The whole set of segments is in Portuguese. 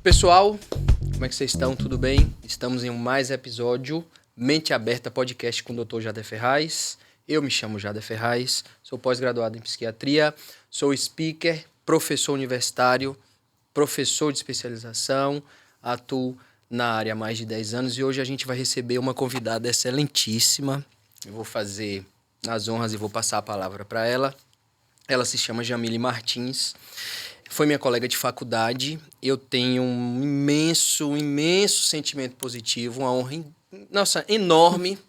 Pessoal, como é que vocês estão? Tudo bem? Estamos em mais episódio Mente Aberta Podcast com o Dr. Jader Ferraz. Eu me chamo Jader Ferraz, sou pós-graduado em psiquiatria, sou speaker, professor universitário, professor de especialização, atuo na área há mais de 10 anos e hoje a gente vai receber uma convidada excelentíssima. Eu vou fazer as honras e vou passar a palavra para ela. Ela se chama Jamile Martins. Foi minha colega de faculdade. Eu tenho um imenso sentimento positivo, uma honra, enorme.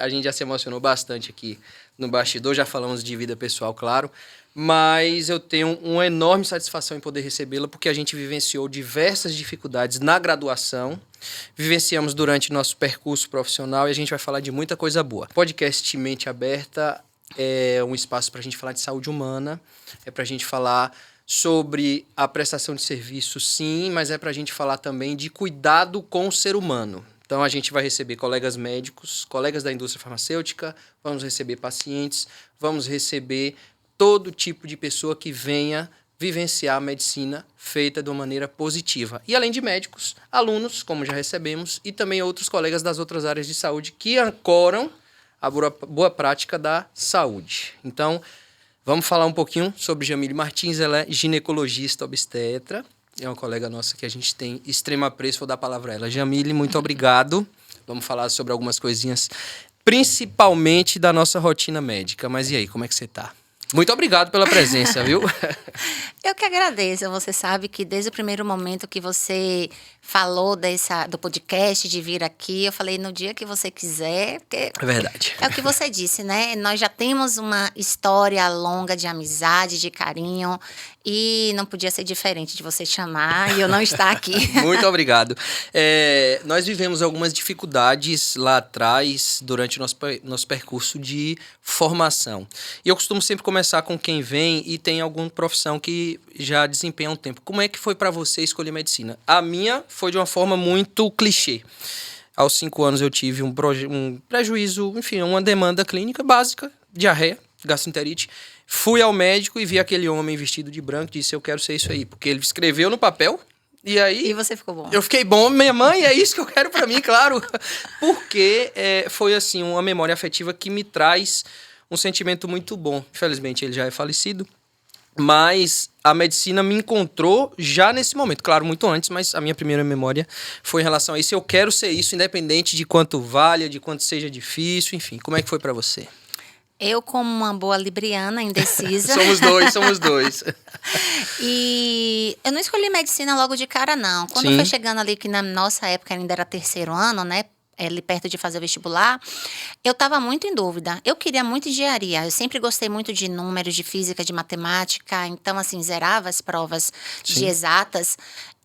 A gente já se emocionou bastante aqui no bastidor, já falamos de vida pessoal, claro, mas eu tenho uma enorme satisfação em poder recebê-la, porque a gente vivenciou diversas dificuldades na graduação, vivenciamos durante nosso percurso profissional e a gente vai falar de muita coisa boa. Podcast Mente Aberta é um espaço para a gente falar de saúde humana, é para a gente falar sobre a prestação de serviço, sim, mas é para a gente falar também de cuidado com o ser humano. Então, a gente vai receber colegas médicos, colegas da indústria farmacêutica, vamos receber pacientes, vamos receber todo tipo de pessoa que venha vivenciar a medicina feita de uma maneira positiva. E, além de médicos, alunos, como já recebemos, e também outros colegas das outras áreas de saúde que ancoram a boa prática da saúde. Então, vamos falar um pouquinho sobre Jamile Martins. Ela é ginecologista obstetra. É uma colega nossa que a gente tem extremo apreço. Vou dar a palavra a ela. Jamile, muito obrigado. Vamos falar sobre algumas coisinhas, principalmente da nossa rotina médica. Mas e aí, como é que você tá? Muito obrigado pela presença, viu? Eu que agradeço. Você sabe que desde o primeiro momento que você falou do podcast, de vir aqui, eu falei no dia que você quiser. Porque é verdade. É o que você disse, né? Nós já temos uma história longa de amizade, de carinho, e não podia ser diferente de você chamar e eu não estar aqui. Muito obrigado. Nós vivemos algumas dificuldades lá atrás, durante o nosso percurso de formação. E eu costumo sempre começar com quem vem e tem alguma profissão que já desempenha um tempo. Como é que foi para você escolher medicina? A minha foi de uma forma muito clichê. Aos 5 anos eu tive um prejuízo, enfim, uma demanda clínica básica, diarreia, gastroenterite. Fui ao médico e vi aquele homem vestido de branco e disse, eu quero ser isso aí. Porque ele escreveu no papel e aí... E você ficou bom. Eu fiquei bom. Minha mãe, é isso que eu quero pra mim, claro. Porque foi, assim, uma memória afetiva que me traz um sentimento muito bom. Infelizmente, ele já é falecido. Mas a medicina me encontrou já nesse momento. Claro, muito antes, mas a minha primeira memória foi em relação a isso. Eu quero ser isso, independente de quanto valha, de quanto seja difícil, enfim. Como é que foi pra você? Eu, como uma boa libriana, indecisa. somos dois. E eu não escolhi medicina logo de cara, não. Quando foi chegando ali, que na nossa época ainda era 3º ano, né? Ali perto de fazer o vestibular, eu estava muito em dúvida. Eu queria muito engenharia. Eu sempre gostei muito de números, de física, de matemática. Então, assim, zerava as provas de exatas.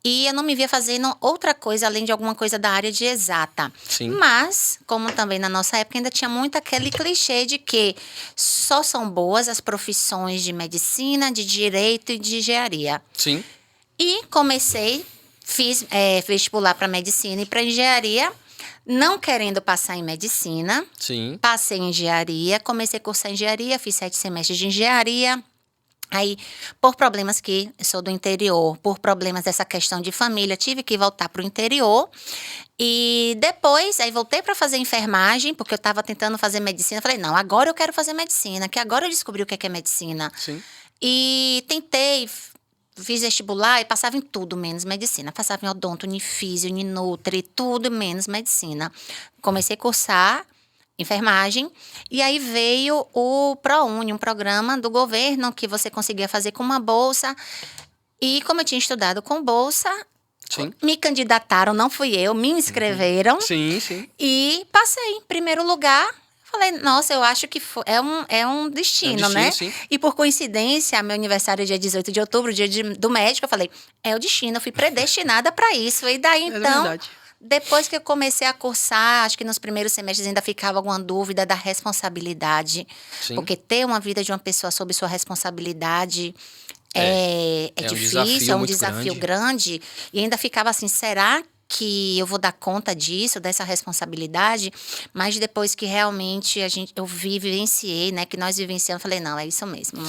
E eu não me via fazendo outra coisa além de alguma coisa da área de exata. Sim. Mas, como também na nossa época, ainda tinha muito aquele clichê de que só são boas as profissões de medicina, de direito e de engenharia. Sim. E fiz vestibular para medicina e para engenharia. Não querendo passar em medicina, Sim. Passei em engenharia, comecei a cursar engenharia, fiz 7 semestres de engenharia. Aí, por problemas que eu sou do interior, por problemas dessa questão de família, tive que voltar para o interior. E depois, aí voltei para fazer enfermagem, porque eu estava tentando fazer medicina. Falei, não, agora eu quero fazer medicina, que agora eu descobri o que é medicina. Sim. E tentei... Fiz vestibular e passava em tudo menos medicina. Passava em odonto, unifísio, uninutri, tudo menos medicina. Comecei a cursar enfermagem e aí veio o ProUni, um programa do governo que você conseguia fazer com uma bolsa. E como eu tinha estudado com bolsa, me candidataram, não fui eu, me inscreveram. Sim. E passei em primeiro lugar. Falei, nossa, eu acho que é um destino, né? Sim. E por coincidência, meu aniversário é dia 18 de outubro, do médico, eu falei, é o destino, eu fui predestinada para isso. E daí, então, verdade. Depois que eu comecei a cursar, acho que nos primeiros semestres ainda ficava alguma dúvida da responsabilidade. Sim. Porque ter uma vida de uma pessoa sob sua responsabilidade é difícil, é um desafio grande. E ainda ficava assim, será que eu vou dar conta disso, dessa responsabilidade? Mas depois que realmente eu vivenciei, né, que nós vivenciamos, falei, não, é isso mesmo.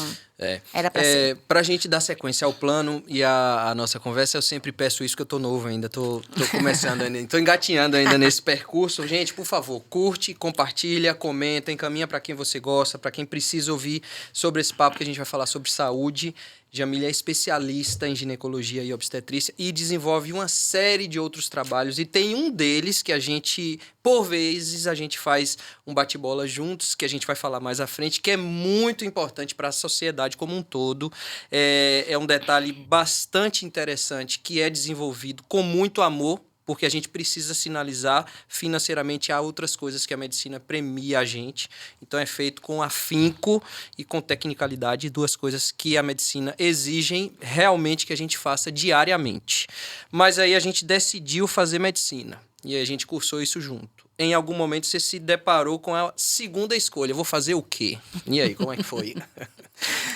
Era pra ser. Pra gente dar sequência ao plano e a nossa conversa, eu sempre peço isso, que eu tô novo ainda, tô começando ainda, tô engatinhando ainda nesse percurso. Gente, por favor, curte, compartilha, comenta, encaminha pra quem você gosta, pra quem precisa ouvir sobre esse papo que a gente vai falar sobre saúde. Jamília é especialista em ginecologia e obstetrícia e desenvolve uma série de outros trabalhos. E tem um deles que a gente, por vezes, a gente faz um bate-bola juntos, que a gente vai falar mais à frente, que é muito importante para a sociedade como um todo. É um detalhe bastante interessante que é desenvolvido com muito amor, porque a gente precisa sinalizar financeiramente há outras coisas que a medicina premia a gente. Então, é feito com afinco e com tecnicalidade, duas coisas que a medicina exigem realmente que a gente faça diariamente. Mas aí a gente decidiu fazer medicina e aí a gente cursou isso junto. Em algum momento você se deparou com a segunda escolha. Vou fazer o quê? E aí, como é que foi?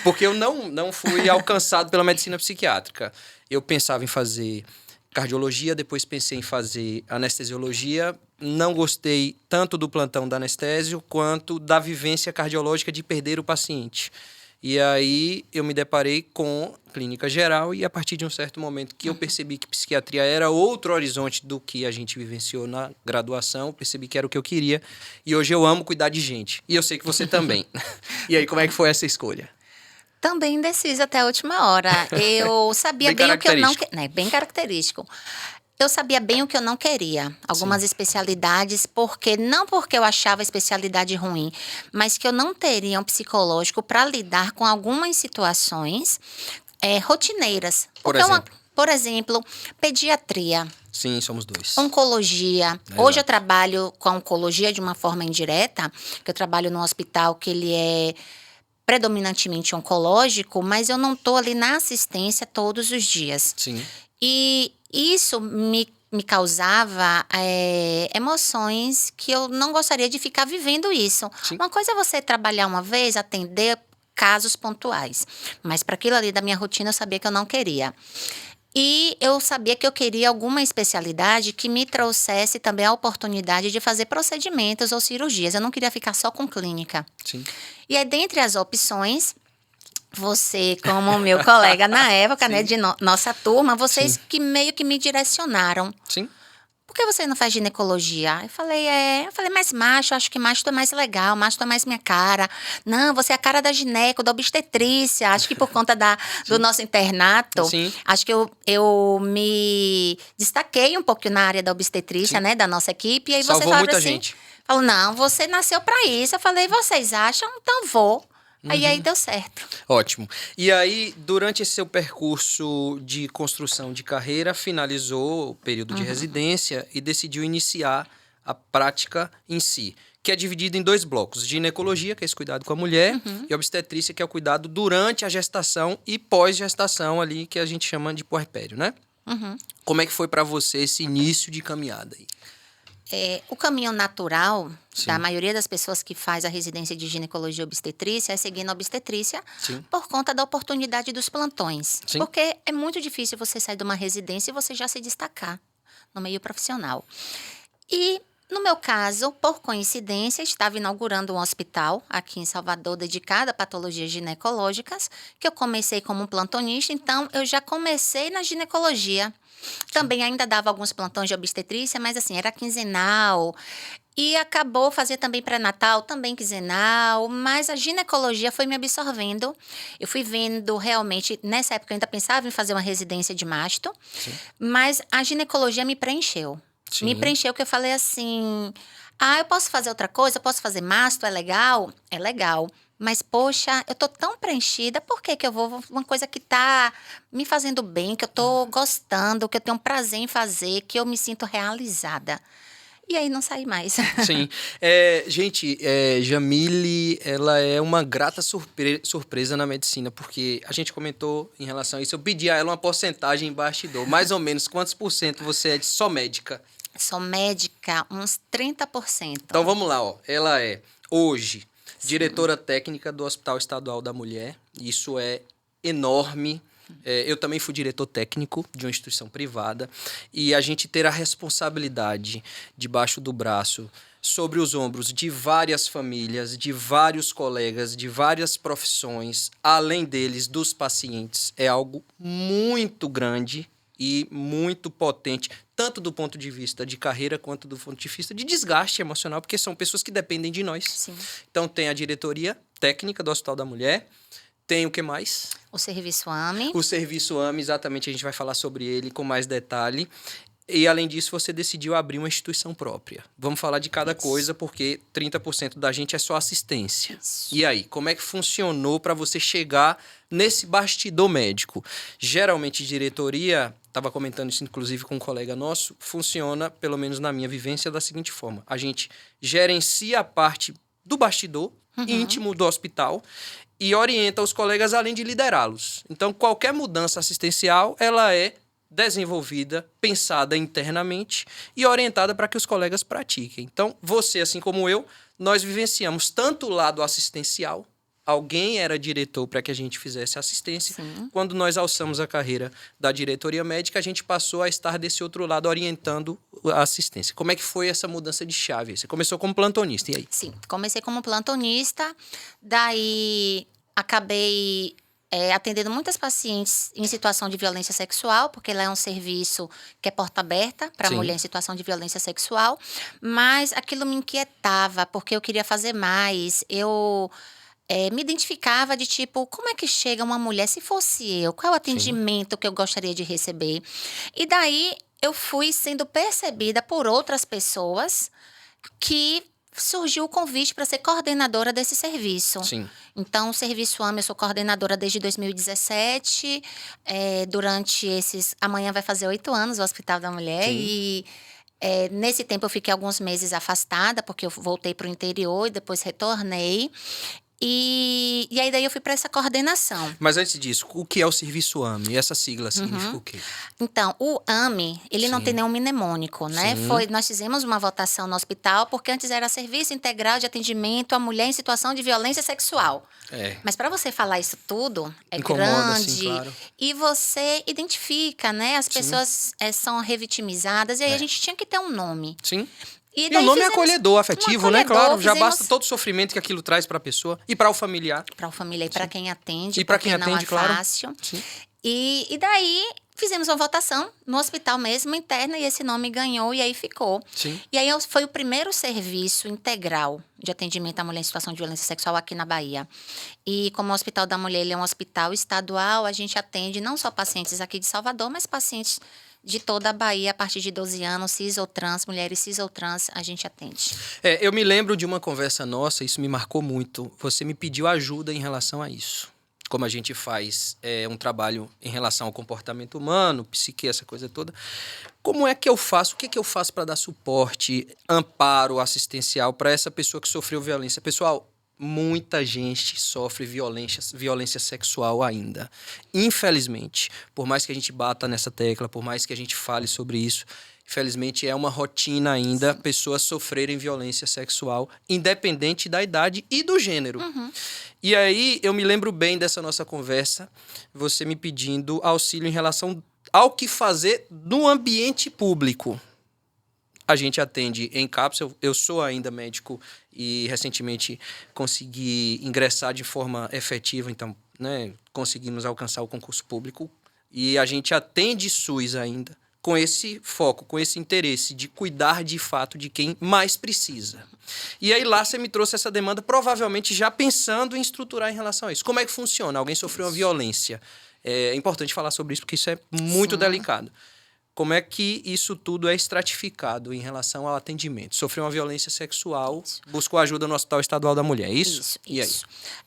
Porque eu não fui alcançado pela medicina psiquiátrica. Eu pensava em fazer cardiologia, depois pensei em fazer anestesiologia. Não gostei tanto do plantão da anestésio quanto da vivência cardiológica de perder o paciente. E aí eu me deparei com clínica geral e a partir de um certo momento que eu percebi que psiquiatria era outro horizonte do que a gente vivenciou na graduação, percebi que era o que eu queria e hoje eu amo cuidar de gente. E eu sei que você também. E aí, como é que foi essa escolha? Também indecisa até a última hora. Eu sabia bem o que eu não queria. Bem característico. Eu sabia bem o que eu não queria. Algumas especialidades, não porque eu achava a especialidade ruim, mas que eu não teria um psicológico para lidar com algumas situações rotineiras. Por exemplo, pediatria. Sim, somos dois. Oncologia. Exato. Hoje eu trabalho com a oncologia de uma forma indireta, que eu trabalho num hospital que ele é predominantemente oncológico, mas eu não estou ali na assistência todos os dias. Sim. E isso me causava emoções que eu não gostaria de ficar vivendo isso. Sim. Uma coisa é você trabalhar uma vez, atender casos pontuais. Mas para aquilo ali da minha rotina, eu sabia que eu não queria. E eu sabia que eu queria alguma especialidade que me trouxesse também a oportunidade de fazer procedimentos ou cirurgias. Eu não queria ficar só com clínica. Sim. E aí, dentre as opções, você, como meu colega na época, né, de nossa turma, vocês Sim. que meio que me direcionaram. Sim. Por que você não faz ginecologia? Eu falei, mas macho, acho que macho é mais legal, macho é mais minha cara. Não, você é a cara da gineco, da obstetrícia. Acho que por conta do nosso internato, Sim. acho que eu me destaquei um pouco na área da obstetrícia, né, da nossa equipe. E aí Salvou você falava muita assim, gente. falou, não, você nasceu pra isso. Eu falei, vocês acham? Então vou. Aí deu certo. Ótimo. E aí, durante esse seu percurso de construção de carreira, finalizou o período de residência e decidiu iniciar a prática em si, que é dividido em dois blocos. Ginecologia, que é esse cuidado com a mulher, e obstetrícia, que é o cuidado durante a gestação e pós-gestação ali, que a gente chama de puerpério, né? Como é que foi para você esse início de caminhada aí? O caminho natural Sim. da maioria das pessoas que faz a residência de ginecologia e obstetrícia é seguir na obstetrícia. Sim. Por conta da oportunidade dos plantões. Sim. Porque é muito difícil você sair de uma residência e você já se destacar no meio profissional. E, no meu caso, por coincidência, estava inaugurando um hospital aqui em Salvador dedicado a patologias ginecológicas, que eu comecei como plantonista, então eu já comecei na ginecologia. Também ainda dava alguns plantões de obstetrícia, mas assim, era quinzenal. E acabou fazer também pré-natal, também quinzenal, mas a ginecologia foi me absorvendo. Eu fui vendo realmente, nessa época eu ainda pensava em fazer uma residência de masto, mas a ginecologia me preencheu. Sim. Me preencheu que eu falei assim, eu posso fazer outra coisa, eu posso fazer masto, é legal? É legal. Mas, poxa, eu tô tão preenchida, por que eu vou uma coisa que tá me fazendo bem, que eu tô gostando, que eu tenho prazer em fazer, que eu me sinto realizada? E aí não saí mais. Sim. Gente, Jamile, ela é uma grata surpresa na medicina, porque a gente comentou em relação a isso, eu pedi a ela uma porcentagem em bastidor, mais ou menos quantos por cento você é só médica? Sou médica, uns 30%. Então vamos lá, ó. Ela é, hoje, diretora técnica do Hospital Estadual da Mulher. Isso é enorme. Eu também fui diretor técnico de uma instituição privada. E a gente ter a responsabilidade debaixo do braço sobre os ombros de várias famílias, de vários colegas, de várias profissões, além deles, dos pacientes, é algo muito grande e muito potente, tanto do ponto de vista de carreira quanto do ponto de vista de desgaste emocional, porque são pessoas que dependem de nós. Sim. Então, tem a diretoria técnica do Hospital da Mulher, tem o que mais? O serviço AME. O serviço AME, exatamente, a gente vai falar sobre ele com mais detalhe. E, além disso, você decidiu abrir uma instituição própria. Vamos falar de cada coisa, porque 30% da gente é só assistência. Isso. E aí, como é que funcionou para você chegar nesse bastidor médico? Geralmente, diretoria, estava comentando isso inclusive com um colega nosso, funciona, pelo menos na minha vivência, da seguinte forma. A gente gerencia a parte do bastidor íntimo do hospital e orienta os colegas além de liderá-los. Então, qualquer mudança assistencial, ela é desenvolvida, pensada internamente e orientada para que os colegas pratiquem. Então, você, assim como eu, nós vivenciamos tanto o lado assistencial, alguém era diretor para que a gente fizesse assistência. Sim. Quando nós alçamos a carreira da diretoria médica, a gente passou a estar desse outro lado, orientando a assistência. Como é que foi essa mudança de chave? Você começou como plantonista, e aí? Sim, comecei como plantonista, daí acabei atendendo muitas pacientes em situação de violência sexual, porque lá é um serviço que é porta aberta para Sim. mulher em situação de violência sexual, mas aquilo me inquietava, porque eu queria fazer mais, eu me identificava de tipo, como é que chega uma mulher, se fosse eu, qual é o atendimento que eu gostaria de receber? E daí eu fui sendo percebida por outras pessoas que surgiu o convite para ser coordenadora desse serviço. Sim. Então, o Serviço AME, eu sou coordenadora desde 2017. Durante esses... Amanhã vai fazer 8 anos o Hospital da Mulher. Sim. E nesse tempo eu fiquei alguns meses afastada, porque eu voltei para o interior e depois retornei. E aí daí eu fui para essa coordenação. Mas antes disso, o que é o serviço AME? Essa sigla significa o quê? Então, o AME, ele não Sim. tem nenhum mnemônico, né? Sim. Nós fizemos uma votação no hospital, porque antes era Serviço Integral de Atendimento à Mulher em Situação de Violência Sexual. Mas para você falar isso tudo, é Incomoda, grande. sim, claro. E você identifica, né? As pessoas são revitimizadas, e aí a gente tinha que ter um nome. Sim. E E daí o nome é fizemos acolhedor, afetivo, um né? acolhedor, Claro, já fizemos- basta todo o sofrimento que aquilo traz para a pessoa e para o familiar. Para o família e para quem atende, E pra porque quem não atende, é claro. fácil. Sim. E daí fizemos uma votação no hospital mesmo, interna, e esse nome ganhou e aí ficou. Sim. E aí foi o primeiro serviço integral de atendimento à mulher em situação de violência sexual aqui na Bahia. E como o Hospital da Mulher ele é um hospital estadual, a gente atende não só pacientes aqui de Salvador, mas pacientes de toda a Bahia, a partir de 12 anos, cis ou trans, mulheres cis ou trans, a gente atende. Eu me lembro de uma conversa nossa, isso me marcou muito. Você me pediu ajuda em relação a isso. Como a gente faz um trabalho em relação ao comportamento humano, psique, essa coisa toda. Como é que eu faço? O que é que eu faço para dar suporte, amparo assistencial para essa pessoa que sofreu violência? Pessoal, muita gente sofre violência sexual ainda. Infelizmente, por mais que a gente bata nessa tecla, por mais que a gente fale sobre isso, infelizmente é uma rotina ainda pessoas sofrerem violência sexual, independente da idade e do gênero. E aí, eu me lembro bem dessa nossa conversa, você me pedindo auxílio em relação ao que fazer no ambiente público. A gente atende em CAPS, eu sou ainda médico e recentemente consegui ingressar de forma efetiva, então, né, conseguimos alcançar o concurso público e a gente atende SUS ainda, com esse foco, com esse interesse de cuidar de fato de quem mais precisa. E aí lá você me trouxe essa demanda, provavelmente já pensando em estruturar em relação a isso. Como é que funciona? Alguém sofreu uma violência. É importante falar sobre isso, porque isso é muito delicado. Como é que isso tudo é estratificado em relação ao atendimento? Sofreu uma violência sexual, buscou ajuda no Hospital Estadual da Mulher, é isso? E aí?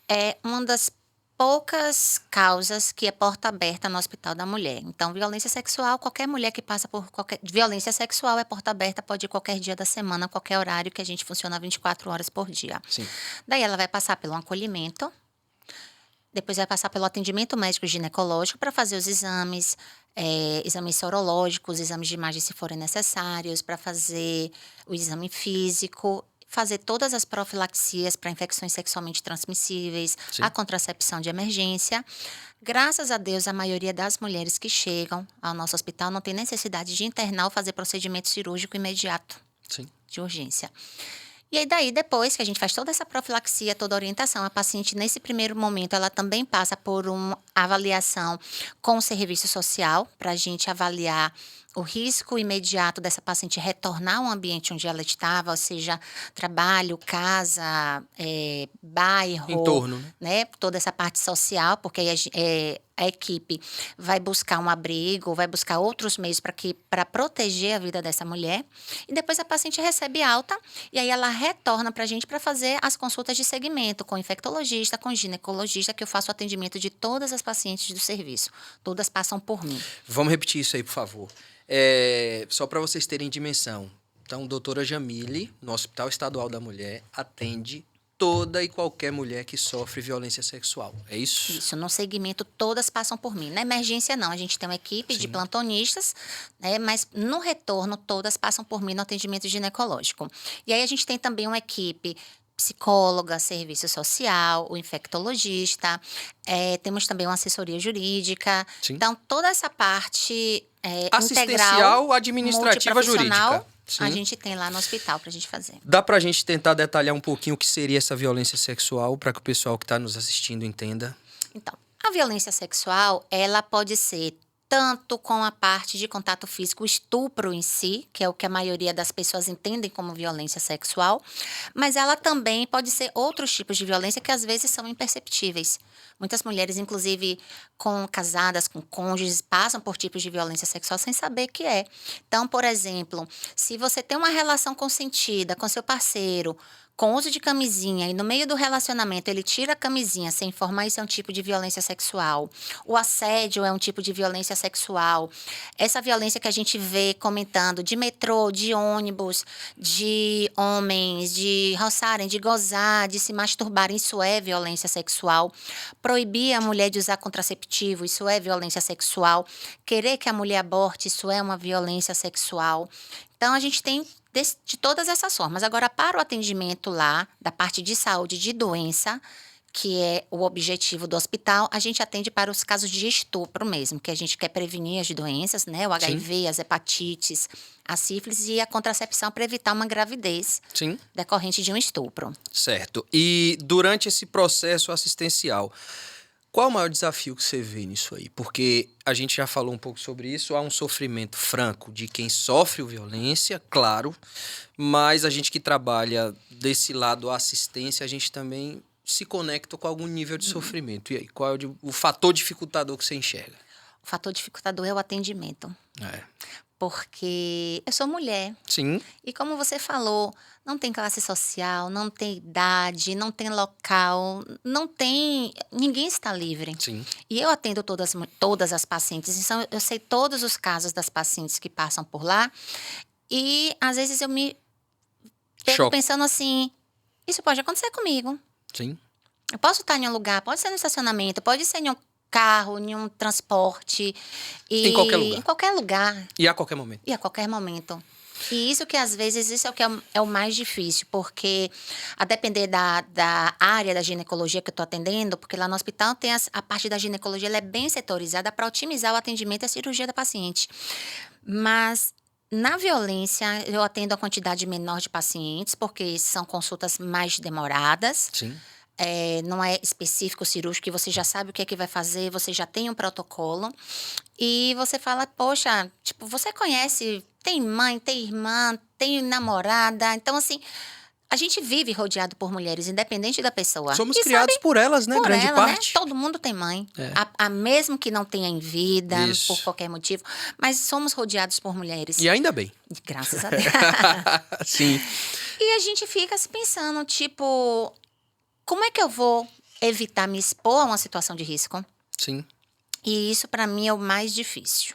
É uma das poucas causas que é porta aberta no Hospital da Mulher. Então, violência sexual, qualquer mulher que passa por qualquer... Violência sexual é porta aberta, pode ir qualquer dia da semana, qualquer horário, que a gente funciona 24 horas por dia. Sim. Daí ela vai passar pelo acolhimento, depois vai passar pelo atendimento médico ginecológico para fazer os exames, exames sorológicos, exames de imagem se forem necessários, para fazer o exame físico, fazer todas as profilaxias para infecções sexualmente transmissíveis, Sim. a contracepção de emergência. Graças a Deus, a maioria das mulheres que chegam ao nosso hospital não tem necessidade de internar ou fazer procedimento cirúrgico imediato. Sim. de urgência. E aí, daí, depois que a gente faz toda essa profilaxia, toda a orientação, a paciente, nesse primeiro momento, ela também passa por uma avaliação com o serviço social, para a gente avaliar o risco imediato dessa paciente retornar ao ambiente onde ela estava, ou seja, trabalho, casa, bairro, Entorno, né? né? Toda essa parte social, porque aí a equipe vai buscar um abrigo, vai buscar outros meios para proteger a vida dessa mulher. E depois a paciente recebe alta e aí ela retorna para a gente para fazer as consultas de segmento com infectologista, com ginecologista, que eu faço o atendimento de todas as pacientes do serviço. Todas passam por mim. Vamos repetir isso aí, por favor. Só para vocês terem dimensão. Então, doutora Jamile, no Hospital Estadual da Mulher, atende toda e qualquer mulher que sofre violência sexual. É isso? Isso, no segmento todas passam por mim. Na emergência não, a gente tem uma equipe de plantonistas, né, mas no retorno todas passam por mim no atendimento ginecológico. E aí a gente tem também uma equipe psicóloga, serviço social, o infectologista, temos também uma assessoria jurídica. Sim. Então, toda essa parte assistencial, integral, administrativa, jurídica. a gente tem lá no hospital para a gente fazer. Dá pra gente tentar detalhar um pouquinho o que seria essa violência sexual, para que o pessoal que está nos assistindo entenda? Então, a violência sexual, ela pode ser tanto com a parte de contato físico, o estupro em si, que é o que a maioria das pessoas entendem como violência sexual, mas ela também pode ser outros tipos de violência que às vezes são imperceptíveis. Muitas mulheres, inclusive casadas com cônjuges, passam por tipos de violência sexual sem saber o que é. Então, por exemplo, se você tem uma relação consentida com seu parceiro, com uso de camisinha, e no meio do relacionamento ele tira a camisinha sem informar, isso é um tipo de violência sexual. O assédio é um tipo de violência sexual. Essa violência que a gente vê comentando de metrô, de ônibus, de homens, de roçarem, de gozar, de se masturbarem, isso é violência sexual. Proibir a mulher de usar contraceptivo, isso é violência sexual. Querer que a mulher aborte, isso é uma violência sexual. Então, a gente tem de todas essas formas. Agora, para o atendimento lá, da parte de saúde de doença, que é o objetivo do hospital, a gente atende para os casos de estupro mesmo, que a gente quer prevenir as doenças, né? O HIV, as hepatites, a sífilis e a contracepção para evitar uma gravidez decorrente de um estupro. Certo. E durante esse processo assistencial, qual o maior desafio que você vê nisso aí? Porque a gente já falou um pouco sobre isso, há um sofrimento franco de quem sofre violência, claro, mas a gente que trabalha desse lado a assistência, a gente também se conecta com algum nível de sofrimento. E aí, qual é o fator dificultador que você enxerga? O fator dificultador é o atendimento. Porque eu sou mulher. Sim. E como você falou, não tem classe social, não tem idade, não tem local, não tem... Ninguém está livre. Sim. E eu atendo todas as pacientes, então eu sei todos os casos das pacientes que passam por lá. E às vezes eu me pego pensando assim, isso pode acontecer comigo. Sim. Eu posso estar em um lugar, pode ser no estacionamento, pode ser em um carro, em um transporte. Em qualquer lugar. Em qualquer lugar. E a qualquer momento. E a qualquer momento. E isso que, às vezes, isso é o que é o mais difícil, porque a depender da área da ginecologia que eu estou atendendo, porque lá no hospital tem a parte da ginecologia, ela é bem setorizada para otimizar o atendimento e a cirurgia da paciente. Mas na violência, eu atendo a quantidade menor de pacientes, porque são consultas mais demoradas. Sim. Não é específico cirúrgico, que você já sabe o que é que vai fazer, você já tem um protocolo. E você fala, poxa, tipo, você conhece, tem mãe, tem irmã, tem namorada. Então, assim, a gente vive rodeado por mulheres, independente da pessoa. Somos criados por elas, né? Grande parte. Né? Todo mundo tem mãe. Mesmo que não tenha em vida, por qualquer motivo. Mas somos rodeados por mulheres. E ainda bem. Graças a Deus. Sim. E a gente fica se pensando, tipo... Como é que eu vou evitar me expor a uma situação de risco? Sim. E isso, para mim, é o mais difícil.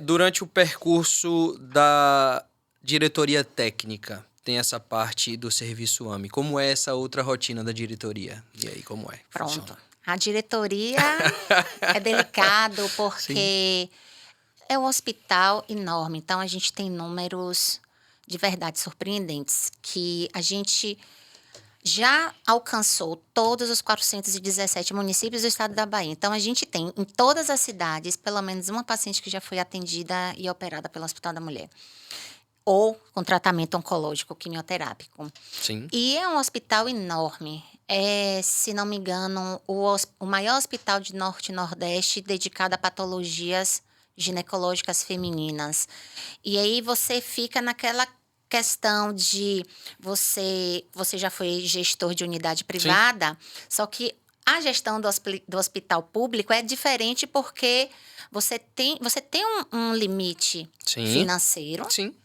Durante o percurso da diretoria técnica, tem essa parte do serviço AME. Como é essa outra rotina da diretoria? E aí, como é? Pronto. Funciona? A diretoria é delicado porque é um hospital enorme. Então, a gente tem números de verdade surpreendentes que a gente... já alcançou todos os 417 municípios do estado da Bahia. Então, a gente tem em todas as cidades, pelo menos uma paciente que já foi atendida e operada pelo Hospital da Mulher. ou com tratamento oncológico quimioterápico. Sim. E é um hospital enorme. É, se não me engano, o maior hospital de Norte e Nordeste dedicado a patologias ginecológicas femininas. E aí você fica naquela questão de você já foi gestor de unidade privada, só que a gestão do hospital público é diferente porque você tem um limite Sim. financeiro. Sim.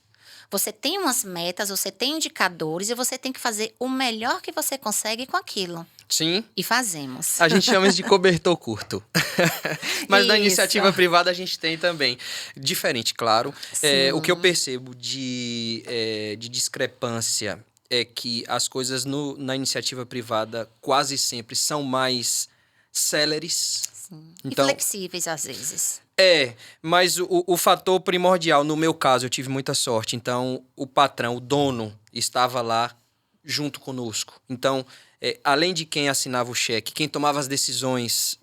Você tem umas metas, você tem indicadores e você tem que fazer o melhor que você consegue com aquilo. Sim. E fazemos. A gente chama isso de cobertor curto. Mas na Isso. iniciativa privada a gente tem também. Diferente, claro. O que eu Sim. percebo de discrepância é que as coisas na iniciativa privada quase sempre são mais céleres. Sim. Então, e flexíveis às vezes. Mas o fator primordial, no meu caso, eu tive muita sorte. Então, o patrão, o dono, estava lá junto conosco. Então, além de quem assinava o cheque, quem tomava as decisões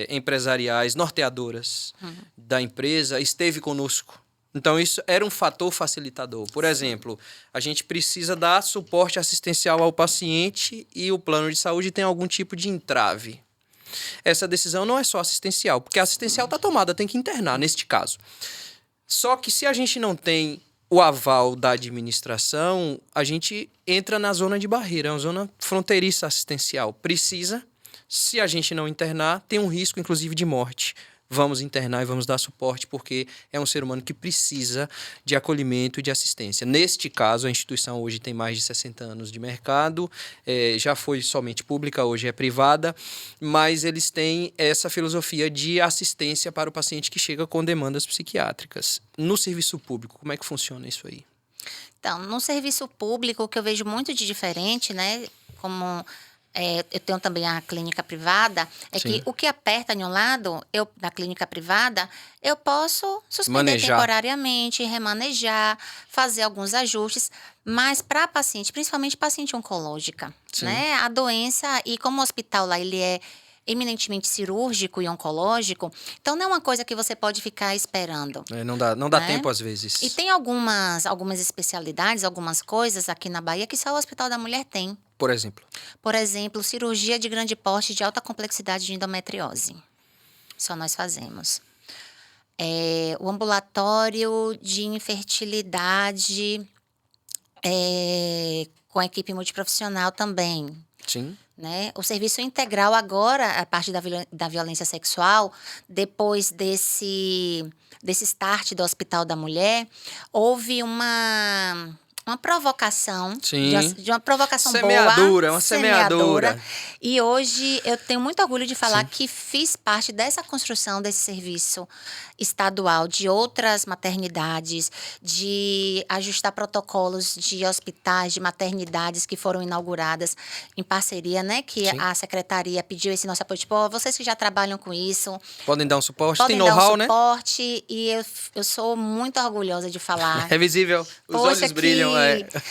empresariais, norteadoras da empresa, esteve conosco. Então, isso era um fator facilitador. Por exemplo, a gente precisa dar suporte assistencial ao paciente e o plano de saúde tem algum tipo de entrave. Essa decisão não é só assistencial, porque a assistencial está tomada, tem que internar neste caso. Só que se a gente não tem o aval da administração, a gente entra na zona de barreira, é uma zona fronteiriça assistencial. Precisa, se a gente não internar, tem um risco, inclusive, de morte. Vamos internar e vamos dar suporte, porque é um ser humano que precisa de acolhimento e de assistência. Neste caso, a instituição hoje tem mais de 60 anos de mercado, já foi somente pública, hoje é privada, mas eles têm essa filosofia de assistência para o paciente que chega com demandas psiquiátricas. No serviço público, como é que funciona isso aí? Então, no serviço público, o que eu vejo muito de diferente, né? Como eu tenho também a clínica privada, Sim. que o que aperta em um lado, na clínica privada, eu posso suspender Manejar. temporariamente, remanejar, fazer alguns ajustes, mas para paciente, principalmente paciente oncológica, Sim. né? A doença, e como o hospital lá, ele é eminentemente cirúrgico e oncológico, então não é uma coisa que você pode ficar esperando. Não dá Né? tempo às vezes. E tem algumas especialidades, algumas coisas aqui na Bahia que só o Hospital da Mulher tem. Por exemplo. Por exemplo, cirurgia de grande porte de alta complexidade de endometriose. Só nós fazemos. O ambulatório de infertilidade com a equipe multiprofissional também. Sim. Né? O serviço integral agora, a parte da violência sexual, depois desse start do Hospital da Mulher, houve uma provocação, Sim. de uma provocação Semeadura, boa. uma semeadura. E hoje eu tenho muito orgulho de falar Sim. que fiz parte dessa construção desse serviço estadual, de outras maternidades, de ajustar protocolos de hospitais, de maternidades que foram inauguradas em parceria, né? Que Sim. a secretaria pediu esse nosso apoio. Tipo, vocês que já trabalham com isso, Podem dar um suporte, podem tem dar um know-how, né? suporte. E eu sou muito orgulhosa de falar. É visível, os Poxa, olhos brilham.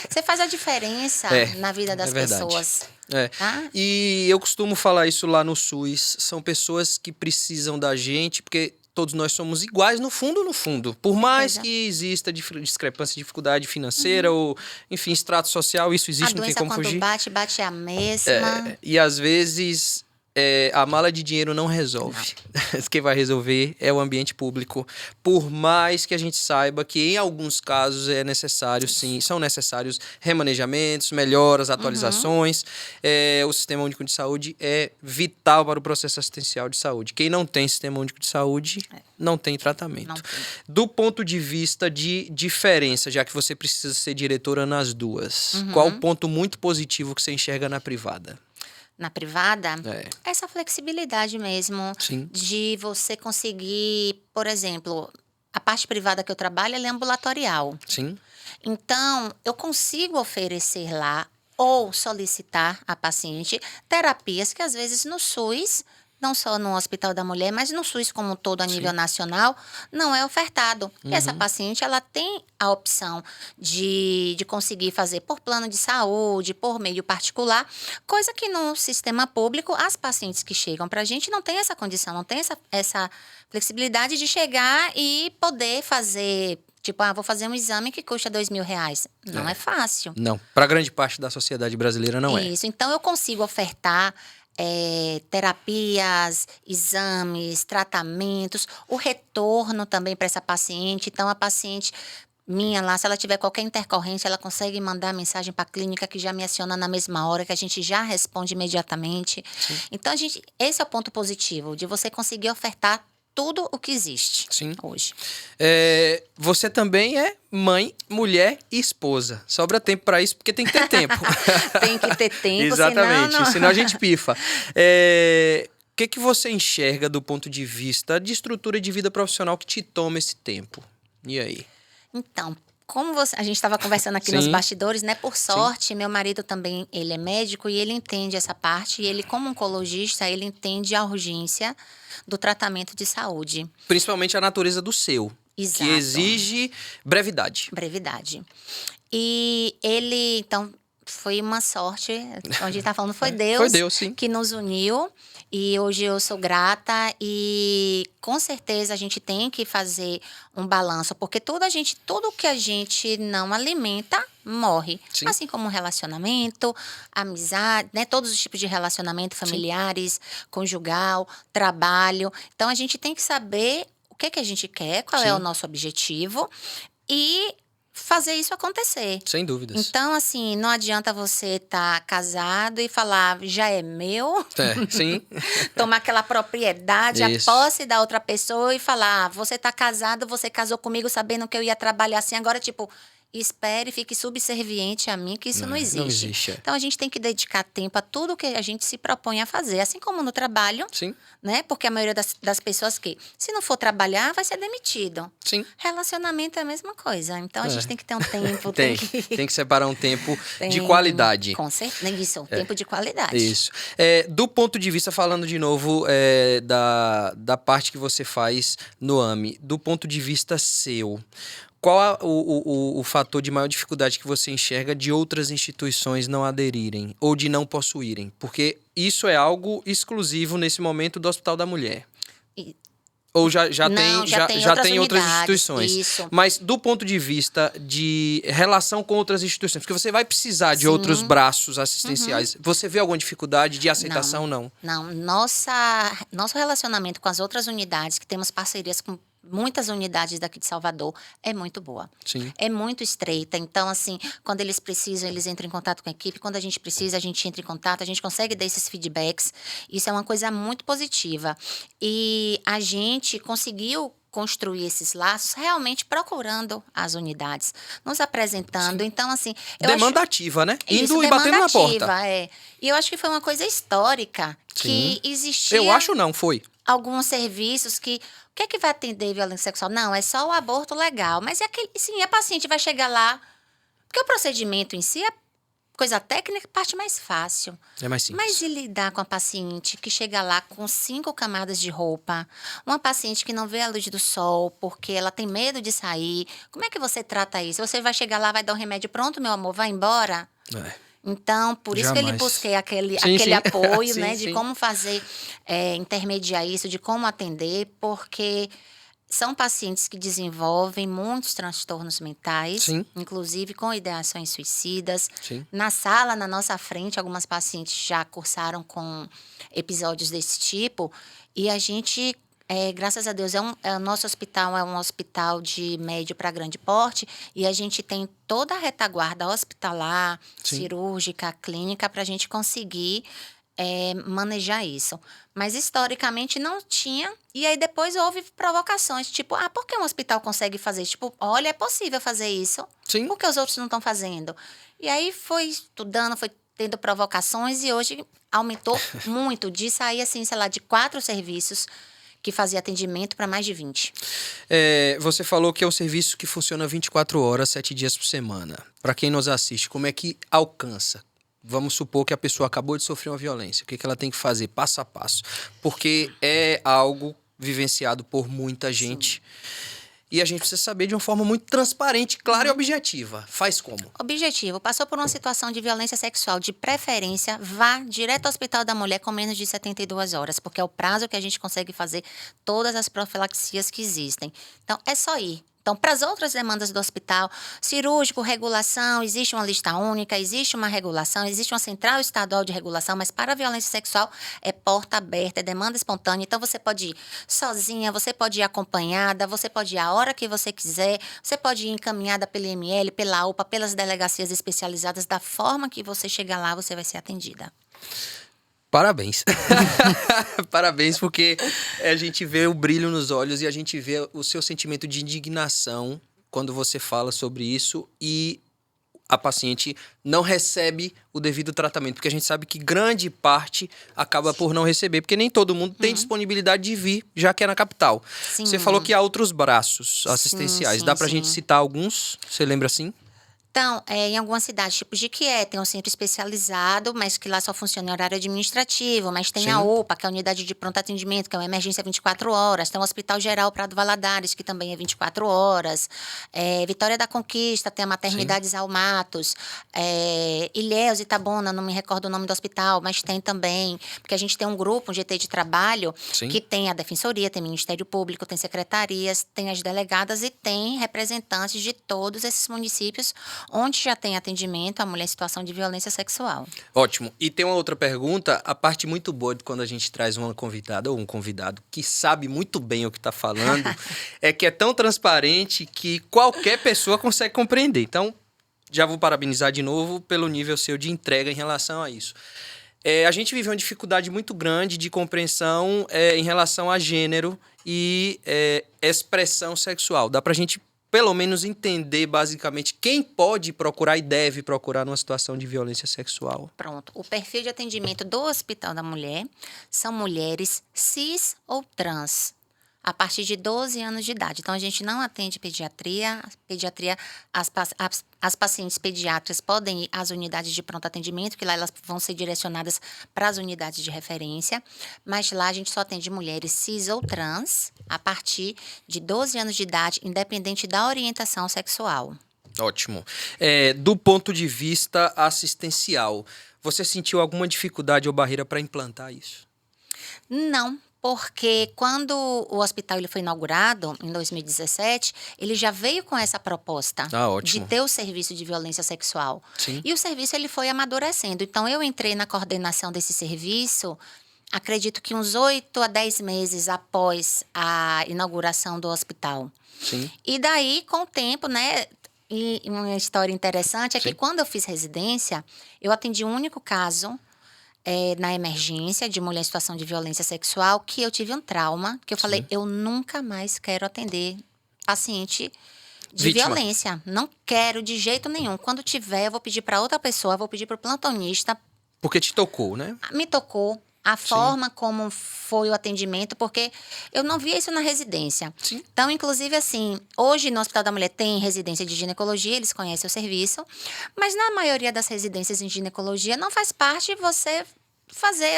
você faz a diferença na vida das verdade. pessoas. Tá? E eu costumo falar isso lá no SUS. São pessoas que precisam da gente, porque todos nós somos iguais no fundo. Por mais que exista discrepância, dificuldade financeira ou, enfim, extrato social, isso existe, não tem como fugir. A doença quando bate a mesma. E às vezes a mala de dinheiro não resolve. Quem vai resolver é o ambiente público. Por mais que a gente saiba que em alguns casos é necessário, sim, são necessários remanejamentos, melhoras, atualizações. O Sistema Único de Saúde é vital para o processo assistencial de saúde. Quem não tem Sistema Único de Saúde não tem tratamento. Não tem. Do ponto de vista de diferença, já que você precisa ser diretora nas duas, qual o ponto muito positivo que você enxerga na privada? Na privada, essa flexibilidade mesmo. Sim. De você conseguir, por exemplo, a parte privada que eu trabalho, ela é ambulatorial. Sim. Então, eu consigo oferecer lá ou solicitar à paciente terapias que às vezes no SUS, não só no Hospital da Mulher, mas no SUS como um todo a nível nacional, não é ofertado. E essa paciente, ela tem a opção de conseguir fazer por plano de saúde, por meio particular, coisa que no sistema público, as pacientes que chegam para a gente não têm essa condição, não tem essa flexibilidade de chegar e poder fazer, Tipo, vou fazer um exame que custa R$ 2.000. Não é fácil. Não, para grande parte da sociedade brasileira não é. Isso, então eu consigo ofertar terapias, exames, tratamentos, o retorno também para essa paciente. Então, a paciente minha lá, se ela tiver qualquer intercorrência, ela consegue mandar mensagem para a clínica que já me aciona na mesma hora, que a gente já responde imediatamente. Sim. Então, esse é o ponto positivo, de você conseguir ofertar tudo o que existe Sim. hoje. Você também é mãe, mulher e esposa. Sobra tempo para isso, porque tem que ter tempo. Tem que ter tempo, Exatamente, senão a gente pifa. O que você enxerga do ponto de vista de estrutura de vida profissional que te toma esse tempo? E aí? Então, como a gente estava conversando aqui nos bastidores, né? Por sorte, meu marido também, ele é médico e ele entende essa parte. E ele, como oncologista, ele entende a urgência do tratamento de saúde. Principalmente a natureza do seu. Exato. Que exige brevidade. Brevidade. E ele, então, foi uma sorte, onde a gente está falando, foi Deus sim. que nos uniu. E hoje eu sou grata e com certeza a gente tem que fazer um balanço, porque tudo que a gente não alimenta, morre. Sim. Assim como relacionamento, amizade, né? Todos os tipos de relacionamento, familiares, conjugal, trabalho. Então a gente tem que saber o que a gente quer, qual é o nosso objetivo e fazer isso acontecer. Sem dúvidas. Então, assim, não adianta você estar casado e falar, já é meu. Sim. Tomar aquela propriedade, Isso. a posse da outra pessoa e falar, você tá casado, você casou comigo sabendo que eu ia trabalhar assim. Agora, tipo, espere, fique subserviente a mim, que isso não existe. Não existe. Então, a gente tem que dedicar tempo a tudo que a gente se propõe a fazer. Assim como no trabalho, Sim. né? Porque a maioria das pessoas que, se não for trabalhar, vai ser demitido. Sim. Relacionamento é a mesma coisa. Então, a gente tem que ter um tempo. Tem que separar um tempo de qualidade. Com certeza. Isso, tempo de qualidade. Isso. Do ponto de vista, falando de novo da parte que você faz no AME, do ponto de vista seu, qual o fator de maior dificuldade que você enxerga de outras instituições não aderirem ou de não possuírem? Porque isso é algo exclusivo nesse momento do Hospital da Mulher. Ou já tem outras instituições. Isso. Mas do ponto de vista de relação com outras instituições, porque você vai precisar de outros braços assistenciais. Você vê alguma dificuldade de aceitação? Não. Nosso relacionamento com as outras unidades, que temos parcerias com muitas unidades daqui de Salvador, é muito boa. Sim. É muito estreita. Então, assim, quando eles precisam, eles entram em contato com a equipe. Quando a gente precisa, a gente entra em contato. A gente consegue dar esses feedbacks. Isso é uma coisa muito positiva. E a gente conseguiu construir esses laços realmente procurando as unidades, nos apresentando. Sim. Então, assim... Demanda ativa, né? Indo e batendo na porta. E eu acho que foi uma coisa histórica que existia... Eu acho não, foi. Alguns serviços que... O que é que vai atender violência sexual? Não, é só o aborto legal. Mas a paciente vai chegar lá... Porque o procedimento em si é coisa técnica, parte mais fácil. É mais simples. Mas e lidar com a paciente que chega lá com 5 camadas de roupa, uma paciente que não vê a luz do sol porque ela tem medo de sair, como é que você trata isso? Você vai chegar lá, vai dar um remédio, pronto, meu amor, vai embora? Então, por isso que ele busquei aquele apoio, né? De como fazer, intermediar isso, de como atender, porque... São pacientes que desenvolvem muitos transtornos mentais, inclusive com ideações suicidas. Sim. Na sala, na nossa frente, algumas pacientes já cursaram com episódios desse tipo. E a gente, graças a Deus, o nosso hospital é um hospital de médio para grande porte. E a gente tem toda a retaguarda hospitalar, cirúrgica, clínica, para a gente conseguir... manejar isso. Mas, historicamente, não tinha. E aí, depois, houve provocações. Tipo, por que um hospital consegue fazer isso? Tipo, olha, é possível fazer isso. Sim. Por que os outros não estão fazendo? E aí, foi estudando, foi tendo provocações. E hoje, aumentou muito. De sair, assim, sei lá, de 4 serviços que fazia atendimento para mais de 20. Você falou que é um serviço que funciona 24 horas, 7 dias por semana. Para quem nos assiste, como é que alcança? Vamos supor que a pessoa acabou de sofrer uma violência. O que ela tem que fazer passo a passo? Porque é algo vivenciado por muita gente. E a gente precisa saber de uma forma muito transparente, clara e objetiva. Faz como? Objetivo. Passou por uma situação de violência sexual, de preferência, vá direto ao Hospital da Mulher com menos de 72 horas, porque é o prazo que a gente consegue fazer todas as profilaxias que existem. Então, é só ir. Então, para as outras demandas do hospital, cirúrgico, regulação, existe uma lista única, existe uma regulação, existe uma central estadual de regulação, mas para a violência sexual é porta aberta, é demanda espontânea. Então, você pode ir sozinha, você pode ir acompanhada, você pode ir a hora que você quiser, você pode ir encaminhada pela IML, pela UPA, pelas delegacias especializadas, da forma que você chegar lá, você vai ser atendida. Parabéns. Parabéns, porque a gente vê o brilho nos olhos e a gente vê o seu sentimento de indignação quando você fala sobre isso e a paciente não recebe o devido tratamento, porque a gente sabe que grande parte acaba por não receber, porque nem todo mundo tem disponibilidade de vir, já que é na capital. Sim. Você falou que há outros braços assistenciais. Sim, Dá pra gente citar alguns? Você lembra assim? Então, em algumas cidades, tipo Jequié, tem um centro especializado, mas que lá só funciona em horário administrativo. Mas tem Sim. a UPA, que é a Unidade de Pronto Atendimento, que é uma emergência 24 horas. Tem o Hospital Geral Prado Valadares, que também é 24 horas. Vitória da Conquista, tem a Maternidade Zalmatos. Ilhéus, Itabuna, não me recordo o nome do hospital, mas tem também. Porque a gente tem um grupo, um GT de trabalho, Sim. que tem a Defensoria, tem Ministério Público, tem secretarias, tem as delegadas e tem representantes de todos esses municípios onde já tem atendimento à mulher em situação de violência sexual. Ótimo. E tem uma outra pergunta, a parte muito boa de quando a gente traz uma convidada ou um convidado que sabe muito bem o que está falando, é que é tão transparente que qualquer pessoa consegue compreender. Então, já vou parabenizar de novo pelo nível seu de entrega em relação a isso. A gente vive uma dificuldade muito grande de compreensão em relação a gênero e expressão sexual. Dá pra gente pelo menos entender, basicamente, quem pode procurar e deve procurar numa situação de violência sexual. Pronto. O perfil de atendimento do Hospital da Mulher são mulheres cis ou trans, a partir de 12 anos de idade. Então, a gente não atende pediatria. As pacientes pediátricas podem ir às unidades de pronto atendimento, que lá elas vão ser direcionadas para as unidades de referência. Mas lá a gente só atende mulheres cis ou trans, a partir de 12 anos de idade, independente da orientação sexual. Ótimo. Do ponto de vista assistencial, você sentiu alguma dificuldade ou barreira para implantar isso? Não, porque quando o hospital ele foi inaugurado, em 2017, ele já veio com essa proposta de ter o serviço de violência sexual. Sim. E o serviço ele foi amadurecendo. Então, eu entrei na coordenação desse serviço, acredito que uns 8 a 10 meses após a inauguração do hospital. Sim. E daí, com o tempo, né... E uma história interessante é que quando eu fiz residência, eu atendi um único caso na emergência de mulher em situação de violência sexual, que eu tive um trauma, que eu falei, eu nunca mais quero atender paciente de Vítima. violência. Não quero de jeito nenhum. Quando tiver, eu vou pedir para outra pessoa, vou pedir para o plantonista. Porque te tocou, né? Me tocou a forma como foi o atendimento, porque eu não via isso na residência. Sim. Então, inclusive, assim, hoje no Hospital da Mulher tem residência de ginecologia, eles conhecem o serviço, mas na maioria das residências em ginecologia não faz parte você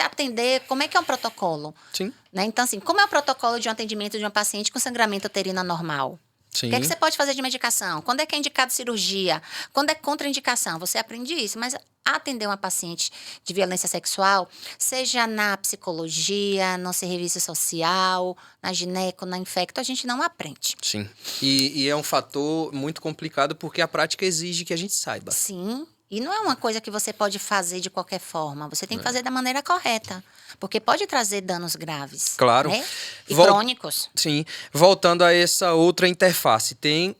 atender, como é que é um protocolo? Sim. Né? Então, assim, como é o protocolo de um atendimento de uma paciente com sangramento uterino anormal? Sim. O que é que você pode fazer de medicação? Quando é que é indicado cirurgia? Quando é contraindicação? Você aprende isso, mas atender uma paciente de violência sexual, seja na psicologia, no serviço social, na gineco, na infecto, a gente não aprende. Sim. E é um fator muito complicado porque a prática exige que a gente saiba. Sim. E não é uma coisa que você pode fazer de qualquer forma. Você tem que fazer da maneira correta. Porque pode trazer danos graves. Claro. Né? E crônicos. Sim. Voltando a essa outra interface. Tem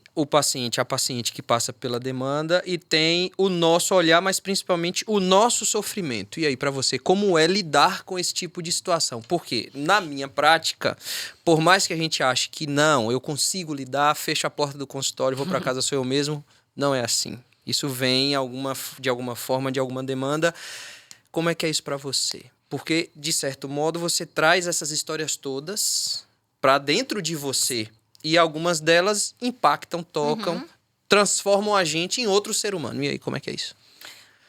a paciente que passa pela demanda e tem o nosso olhar, mas principalmente o nosso sofrimento. E aí, para você, como é lidar com esse tipo de situação? Porque, na minha prática, por mais que a gente ache que não, eu consigo lidar, fecho a porta do consultório, vou para casa, sou eu mesmo, não é assim. Isso vem de alguma forma, de alguma demanda. Como é que é isso para você? Porque, de certo modo, você traz essas histórias todas para dentro de você. E algumas delas impactam, tocam, transformam a gente em outro ser humano. E aí, como é que é isso?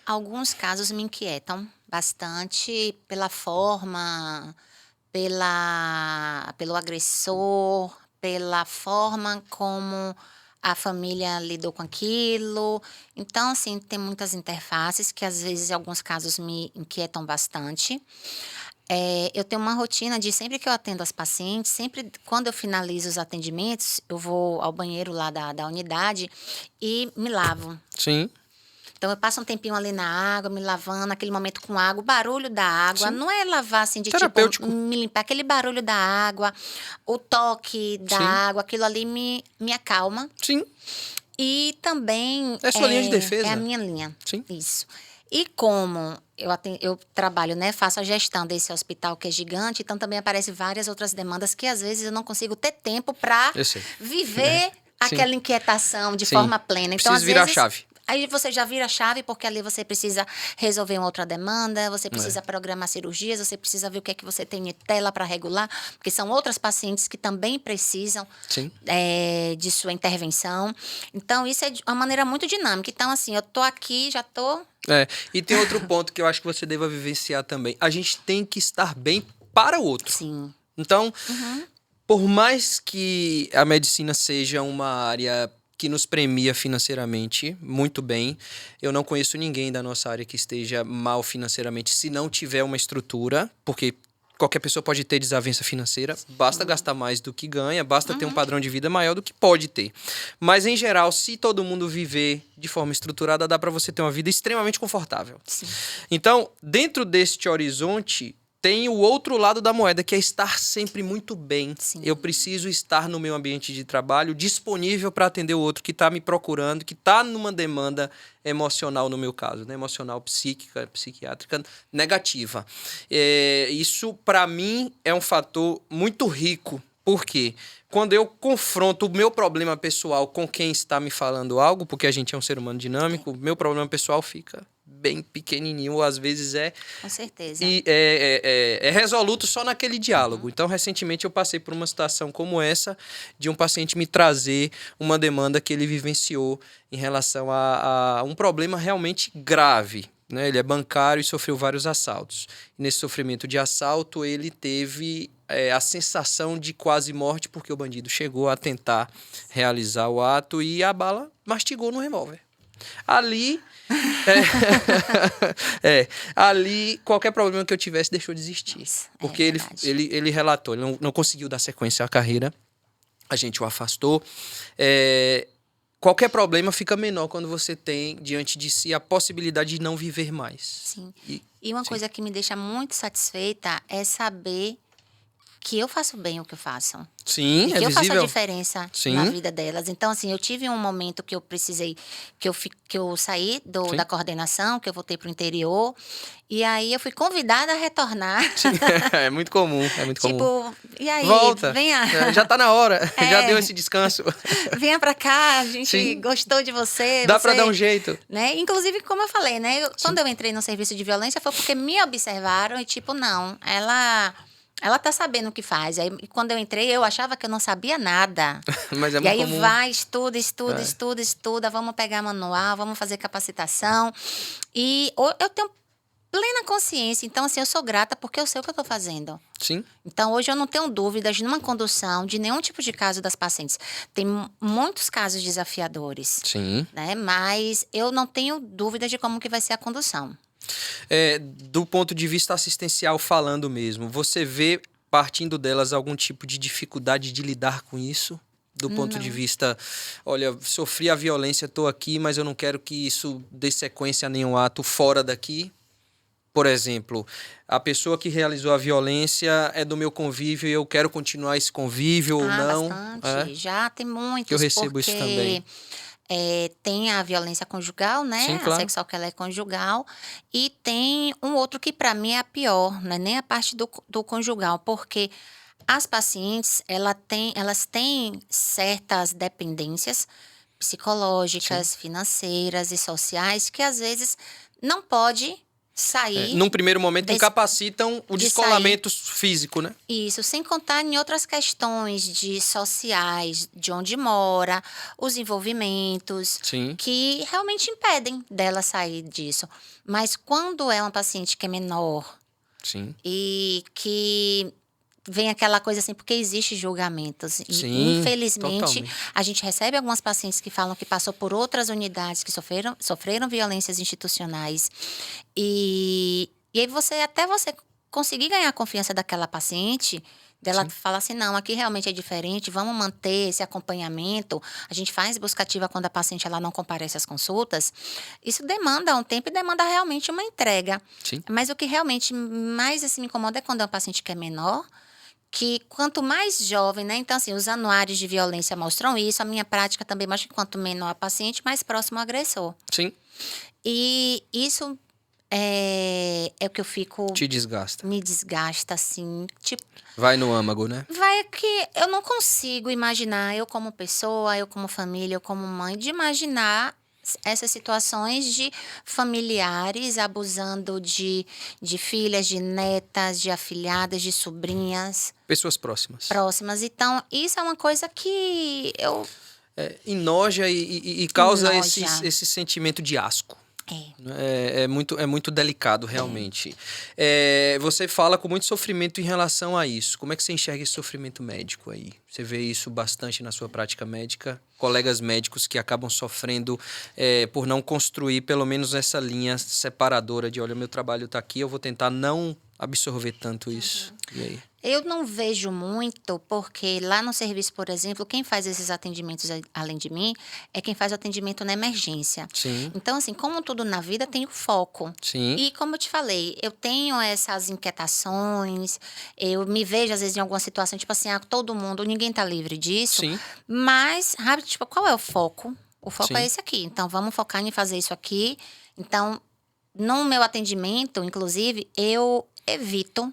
Alguns casos me inquietam bastante pela forma, pelo agressor, pela forma como a família lidou com aquilo. Então, assim, tem muitas interfaces que, às vezes, em alguns casos, me inquietam bastante. Eu tenho uma rotina de sempre que eu atendo as pacientes, sempre quando eu finalizo os atendimentos, eu vou ao banheiro lá da unidade e me lavo. Sim. Então, eu passo um tempinho ali na água, me lavando, aquele momento com água, o barulho da água. Sim. Não é lavar assim de Terapêutico. tipo, me limpar. Aquele barulho da água, o toque da Sim. água, aquilo ali me acalma. Sim. E também... É sua linha de defesa. É a minha linha. Sim. Isso. E como eu trabalho, né, faço a gestão desse hospital que é gigante, então também aparecem várias outras demandas que às vezes eu não consigo ter tempo para Eu sei. viver aquela inquietação de Sim. forma plena. Então, Precisa às virar a vezes, chave. aí você já vira a chave, porque ali você precisa resolver uma outra demanda, você precisa programar cirurgias, você precisa ver o que é que você tem em tela para regular, porque são outras pacientes que também precisam Sim. de sua intervenção. Então, isso é de uma maneira muito dinâmica. Então, assim, eu tô aqui, já tô... E tem outro ponto que eu acho que você deva vivenciar também. A gente tem que estar bem para o outro. Sim. Então, por mais que a medicina seja uma área que nos premia financeiramente muito bem, eu não conheço ninguém da nossa área que esteja mal financeiramente se não tiver uma estrutura, porque qualquer pessoa pode ter desavença financeira, basta gastar mais do que ganha, basta ter um padrão de vida maior do que pode ter. Mas, em geral, se todo mundo viver de forma estruturada, dá para você ter uma vida extremamente confortável. Sim. Então, dentro deste horizonte, tem o outro lado da moeda, que é estar sempre muito bem. Sim. Eu preciso estar no meu ambiente de trabalho disponível para atender o outro que está me procurando, que está numa demanda emocional, no meu caso, né? Emocional, psíquica, psiquiátrica, negativa. Isso, para mim, é um fator muito rico. Por quê? Quando eu confronto o meu problema pessoal com quem está me falando algo, porque a gente é um ser humano dinâmico, meu problema pessoal fica bem pequenininho, ou às vezes Com certeza. e é resoluto só naquele diálogo. Então, recentemente eu passei por uma situação como essa, de um paciente me trazer uma demanda que ele vivenciou em relação a um problema realmente grave, né? Ele é bancário e sofreu vários assaltos. E nesse sofrimento de assalto, ele teve a sensação de quase morte, porque o bandido chegou a tentar realizar o ato e a bala mastigou no revólver. Ali... ali, qualquer problema que eu tivesse, deixou de existir. Nossa, porque verdade. ele relatou, ele não conseguiu dar sequência à carreira, a gente o afastou. Qualquer problema fica menor quando você tem diante de si a possibilidade de não viver mais. Sim. E uma coisa que me deixa muito satisfeita é saber que eu faço bem o que eu faço. Sim, E é que eu faço a visível. diferença Sim. na vida delas. Então, assim, eu tive um momento que eu precisei, que eu saí Sim. da coordenação, que eu voltei para o interior, e aí eu fui convidada a retornar. É muito comum, é muito comum. Tipo, e aí, Volta, venha, já tá na hora, já deu esse descanso. venha pra cá, a gente Sim. gostou de você. Dá você, pra dar um jeito. né? Inclusive, como eu falei, né? Quando eu entrei no serviço de violência, foi porque me observaram e, tipo, não, ela tá sabendo o que faz. Aí, quando eu entrei, eu achava que eu não sabia nada. Mas é E muito aí comum. vai, estuda, vamos pegar manual, vamos fazer capacitação. E eu tenho plena consciência. Então, assim, eu sou grata porque eu sei o que eu estou fazendo. Sim. Então, hoje eu não tenho dúvidas numa condução de nenhum tipo de caso das pacientes. Tem muitos casos desafiadores, Sim. né? Mas eu não tenho dúvidas de como que vai ser a condução. Do ponto de vista assistencial falando mesmo, você vê, partindo delas, algum tipo de dificuldade de lidar com isso? Do ponto de vista, olha, sofri a violência, estou aqui, mas eu não quero que isso dê sequência a nenhum ato fora daqui. Por exemplo, a pessoa que realizou a violência é do meu convívio e eu quero continuar esse convívio ou não. Bastante. Já tem muitos. Que eu recebo isso também. Tem a violência conjugal, né? Sim, A claro. sexual que ela é conjugal. E tem um outro que para mim é a pior, não é nem a parte do conjugal, porque as pacientes, elas têm certas dependências psicológicas, financeiras e sociais que às vezes não pode sair. Num primeiro momento, desse- incapacitam o de descolamento físico, né? Isso, sem contar em outras questões de sociais, de onde mora, os envolvimentos, Sim. que realmente impedem dela sair disso. Mas quando é uma paciente que é menor Sim. e que vem aquela coisa assim, porque existe julgamentos. E, Sim, infelizmente, totalmente. a gente recebe algumas pacientes que falam que passou por outras unidades que sofreram violências institucionais. E aí você conseguir ganhar a confiança daquela paciente, dela falar assim, não, aqui realmente é diferente, vamos manter esse acompanhamento. A gente faz busca ativa quando a paciente ela não comparece às consultas. Isso demanda um tempo e demanda realmente uma entrega. Sim. Mas o que realmente mais assim, me incomoda é quando é um paciente que é menor, que quanto mais jovem, né? Então, assim, os anuários de violência mostram isso, a minha prática também mostra que quanto menor a paciente, mais próximo ao agressor. Sim. E isso é o que eu fico... Te desgasta. Me desgasta, assim, tipo... Vai no âmago, né? Vai que eu não consigo imaginar, eu como pessoa, eu como família, eu como mãe, de imaginar essas situações de familiares abusando de filhas, de netas, de afilhadas, de sobrinhas Pessoas próximas. próximas. Então, isso é uma coisa que eu... Enoja e causa Enoja. esse sentimento de asco. É. É muito delicado, realmente. Você fala com muito sofrimento em relação a isso. Como é que você enxerga esse sofrimento médico aí? Você vê isso bastante na sua prática médica? Colegas médicos que acabam sofrendo por não construir pelo menos essa linha separadora de, olha, meu trabalho está aqui, eu vou tentar não absorver tanto isso. E aí? Eu não vejo muito, porque lá no serviço, por exemplo, quem faz esses atendimentos além de mim é quem faz o atendimento na emergência. Sim. Então, assim, como tudo na vida, tem o foco. Sim. E como eu te falei, eu tenho essas inquietações, eu me vejo, às vezes, em alguma situação, tipo assim, todo mundo, ninguém tá livre disso. Sim. Mas, rápido, tipo, qual é o foco? O foco Sim. é esse aqui. Então, vamos focar em fazer isso aqui. Então, no meu atendimento, inclusive, eu evito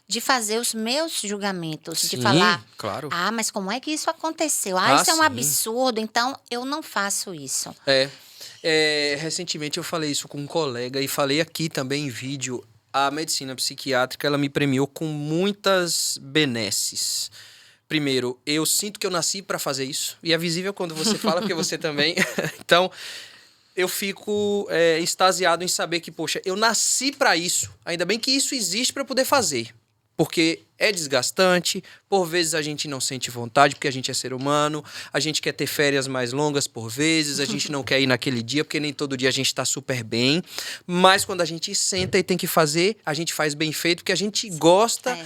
de fazer os meus julgamentos, Sim, de falar, claro. mas como é que isso aconteceu? Isso é um Sim. absurdo, então eu não faço isso. Recentemente eu falei isso com um colega e falei aqui também em vídeo. A medicina psiquiátrica, ela me premiou com muitas benesses. Primeiro, eu sinto que eu nasci para fazer isso. E é visível quando você fala, porque você também. Então, eu fico extasiado em saber que, poxa, eu nasci para isso. Ainda bem que isso existe para poder fazer. Porque é desgastante, por vezes a gente não sente vontade, porque a gente é ser humano, a gente quer ter férias mais longas por vezes, a gente não quer ir naquele dia, porque nem todo dia a gente está super bem. Mas quando a gente senta e tem que fazer, a gente faz bem feito, porque a gente gosta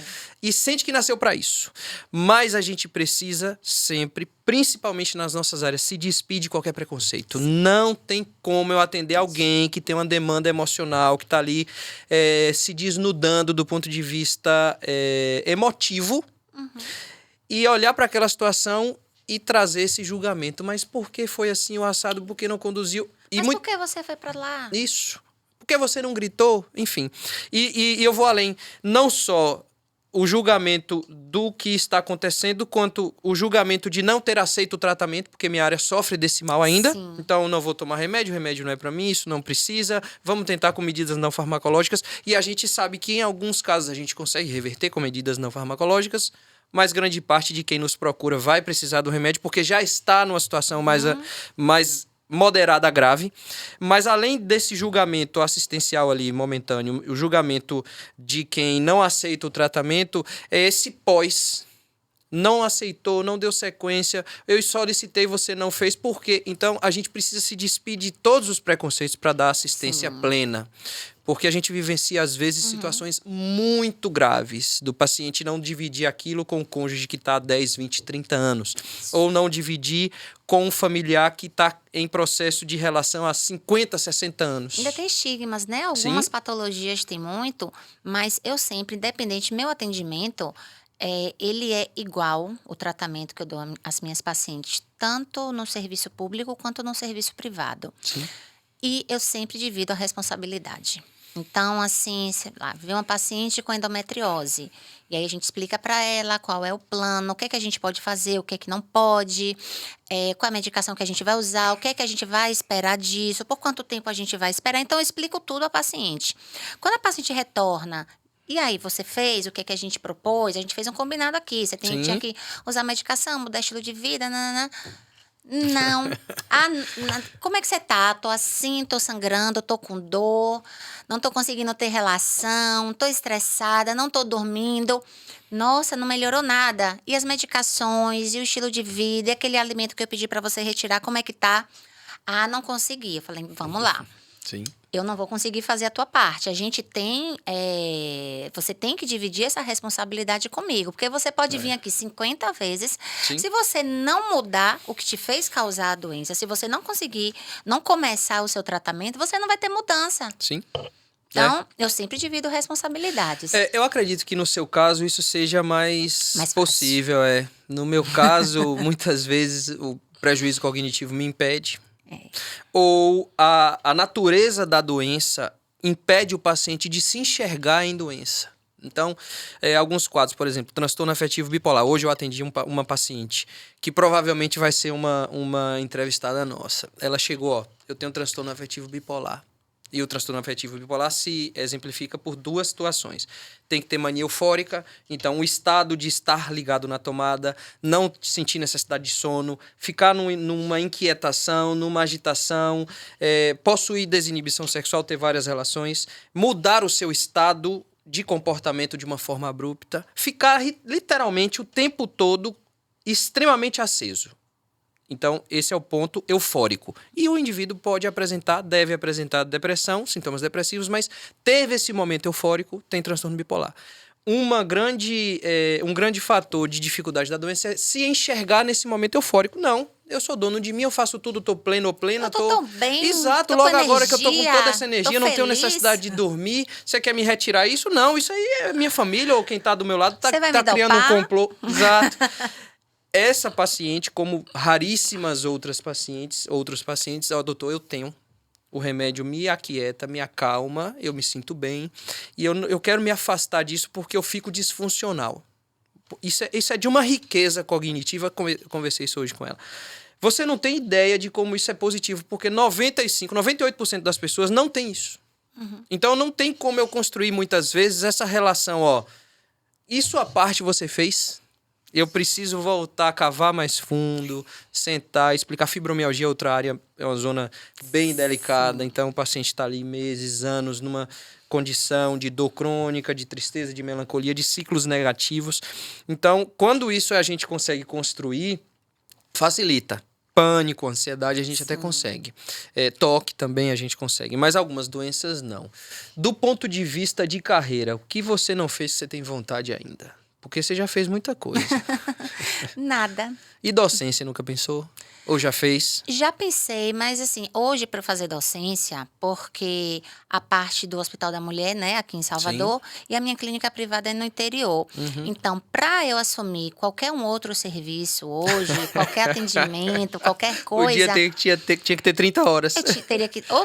e sente que nasceu para isso. Mas a gente precisa sempre, principalmente nas nossas áreas, se despir de qualquer preconceito. Não tem como eu atender alguém que tem uma demanda emocional, que está ali se desnudando do ponto de vista emotivo, e olhar para aquela situação e trazer esse julgamento. Mas por que foi assim o assado? Por que não conduziu? Mas por que você foi para lá? Isso. Por que você não gritou? Enfim. E eu vou além. Não só o julgamento do que está acontecendo, quanto o julgamento de não ter aceito o tratamento, porque minha área sofre desse mal ainda. Sim. Então, não vou tomar remédio, o remédio não é para mim, isso não precisa. Vamos tentar com medidas não farmacológicas. E a gente sabe que em alguns casos a gente consegue reverter com medidas não farmacológicas, mas grande parte de quem nos procura vai precisar do remédio, porque já está numa situação mais moderada, grave. Mas além desse julgamento assistencial ali, momentâneo, o julgamento de quem não aceita o tratamento, é esse pós. Não aceitou, não deu sequência, eu solicitei, você não fez, por quê? Então, a gente precisa se despir de todos os preconceitos para dar assistência plena. Porque a gente vivencia, às vezes, situações muito graves do paciente não dividir aquilo com o cônjuge que está há 10, 20, 30 anos. Ou não dividir com um familiar que está em processo de relação há 50, 60 anos. Ainda tem estigmas, né? Algumas patologias tem muito, mas eu sempre, independente, meu atendimento, ele é igual, o tratamento que eu dou às minhas pacientes, tanto no serviço público quanto no serviço privado. Sim. E eu sempre divido a responsabilidade. Então, assim, sei lá, vê uma paciente com endometriose. E aí a gente explica para ela qual é o plano, o que é que a gente pode fazer, o que é que não pode, qual é a medicação que a gente vai usar, o que é que a gente vai esperar disso, por quanto tempo a gente vai esperar. Então, eu explico tudo à paciente. Quando a paciente retorna, e aí, você fez o que é que a gente propôs? A gente fez um combinado aqui. Você tinha que usar medicação, mudar estilo de vida, nananã. Não. Como é que você tá? Tô assim, tô sangrando, tô com dor, não tô conseguindo ter relação, tô estressada, não tô dormindo. Nossa, não melhorou nada. E as medicações, e o estilo de vida, e aquele alimento que eu pedi pra você retirar, como é que tá? Não consegui. Eu falei, vamos lá. Sim. eu não vou conseguir fazer a tua parte. A gente tem... você tem que dividir essa responsabilidade comigo. Porque você pode vir aqui 50 vezes. Sim. Se você não mudar o que te fez causar a doença, se você não conseguir, não começar o seu tratamento, você não vai ter mudança. Sim. Então, eu sempre divido responsabilidades. Eu acredito que no seu caso isso seja mais Mais fácil. possível. No meu caso, muitas vezes o prejuízo cognitivo me impede. Ou a natureza da doença impede o paciente de se enxergar em doença. Então, alguns quadros, por exemplo, transtorno afetivo bipolar. Hoje eu atendi uma paciente que provavelmente vai ser uma entrevistada nossa. Ela chegou, eu tenho transtorno afetivo bipolar. E o transtorno afetivo bipolar se exemplifica por duas situações. Tem que ter mania eufórica, então o estado de estar ligado na tomada, não sentir necessidade de sono, ficar numa inquietação, numa agitação, possuir desinibição sexual, ter várias relações, mudar o seu estado de comportamento de uma forma abrupta, ficar literalmente o tempo todo extremamente aceso. Então, esse é o ponto eufórico. E o indivíduo deve apresentar depressão, sintomas depressivos, mas teve esse momento eufórico, tem transtorno bipolar. Um grande fator de dificuldade da doença é se enxergar nesse momento eufórico. Não, eu sou dono de mim, eu faço tudo, tô pleno ou plena. Eu tô tão bem, Exato, tô logo com agora que eu tô com energia, toda essa energia, tô não tenho feliz. necessidade de dormir. Você quer me retirar isso? Não, isso aí é minha família ou quem tá do meu lado tá Você vai me criando um dopar? complô. Exato. Essa paciente, como raríssimas outros pacientes, doutor, eu tenho. O remédio me aquieta, me acalma, eu me sinto bem. E eu quero me afastar disso porque eu fico disfuncional. Isso é de uma riqueza cognitiva, conversei isso hoje com ela. Você não tem ideia de como isso é positivo, porque 98% das pessoas não tem isso. Uhum. Então não tem como eu construir muitas vezes essa relação, isso a parte você fez? Eu preciso voltar a cavar mais fundo, sentar, explicar. Fibromialgia é outra área, é uma zona bem delicada. Então, o paciente está ali meses, anos, numa condição de dor crônica, de tristeza, de melancolia, de ciclos negativos. Então, quando isso a gente consegue construir, facilita. Pânico, ansiedade, a gente até consegue. Toque também a gente consegue, mas algumas doenças não. Do ponto de vista de carreira, o que você não fez que você tem vontade ainda? Porque você já fez muita coisa. Nada. E docência, nunca pensou? Ou já fez? Já pensei, mas assim, hoje para fazer docência, porque a parte do Hospital da Mulher, né, aqui em Salvador, e a minha clínica privada é no interior. Uhum. Então, para eu assumir qualquer um outro serviço hoje, qualquer atendimento, qualquer coisa... O dia tinha que ter 30 horas.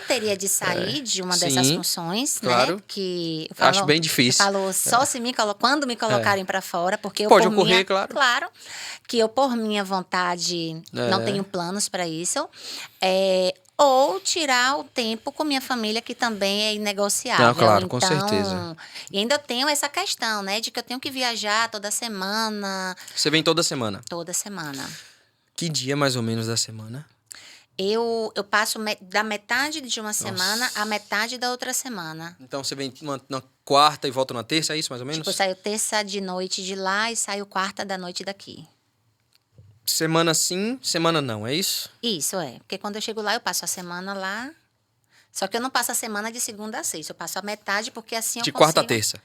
teria de sair de uma dessas Sim, funções, claro. né? Que eu falo, Acho bem difícil. Eu falo só se quando me colocarem para fora, porque eu Pode por ocorrer, minha, claro. Claro, que eu por minha vontade não tenho planos para isso. Ou tirar o tempo com minha família, que também é inegociável. Não, claro, então, com certeza. E ainda tenho essa questão, né? De que eu tenho que viajar toda semana. Você vem toda semana? Toda semana. Que dia, mais ou menos, da semana? Eu passo da metade de uma semana à metade da outra semana. Então, você vem na quarta e volta na terça, é isso, mais ou menos? Tipo, eu saio terça de noite de lá e saio quarta da noite daqui. Semana sim, semana não, é isso? Isso, Porque quando eu chego lá, eu passo a semana lá. Só que eu não passo a semana de segunda a sexta. Eu passo a metade, porque assim eu De consigo... quarta a terça.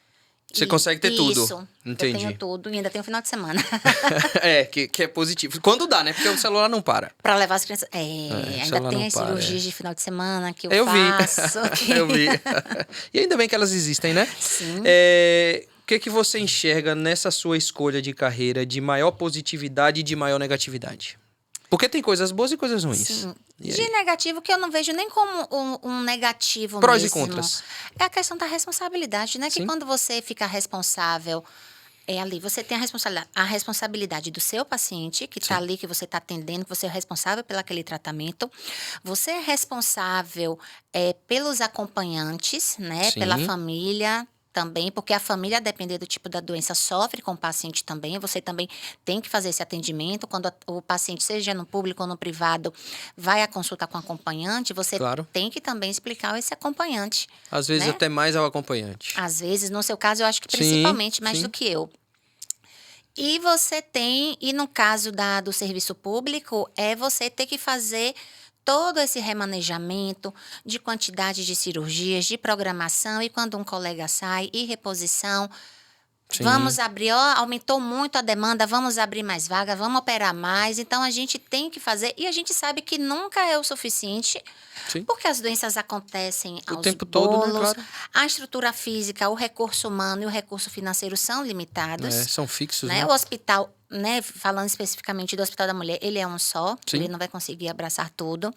Você consegue ter tudo. Isso. Entendi. Eu tenho tudo e ainda tenho final de semana. que é positivo. Quando dá, né? Porque o celular não para. Pra levar as crianças... o ainda celular tem não as para, cirurgias de final de semana que Eu faço. vi. Eu vi. E ainda bem que elas existem, né? Sim. O que você enxerga nessa sua escolha de carreira de maior positividade e de maior negatividade? Porque tem coisas boas e coisas ruins. Sim. De negativo, que eu não vejo nem como um negativo Prós mesmo. e contras. É a questão da responsabilidade, né? Sim. Que quando você fica responsável, ali, você tem a responsabilidade do seu paciente, que está ali, que você está atendendo, que você é responsável pelo aquele tratamento. Você é responsável pelos acompanhantes, né? Sim. Pela família também, porque a família, a depender do tipo da doença, sofre com o paciente também. Você também tem que fazer esse atendimento. Quando o paciente, seja no público ou no privado, vai à consulta com o acompanhante, você tem que também explicar esse acompanhante. Às vezes até mais ao acompanhante. Às vezes, no seu caso, eu acho que principalmente mais do que eu. E no caso do serviço público, você ter que fazer todo esse remanejamento de quantidade de cirurgias, de programação, e quando um colega sai, e reposição. Sim. Vamos abrir, aumentou muito a demanda, vamos abrir mais vaga, vamos operar mais. Então, a gente tem que fazer, e a gente sabe que nunca é o suficiente, Sim. porque as doenças acontecem O aos tempo todo, né? bolos. Claro. A estrutura física, o recurso humano e o recurso financeiro são limitados. São fixos, Né? né? O hospital, né, falando especificamente do Hospital da Mulher, ele é um só, Sim. ele não vai conseguir abraçar tudo.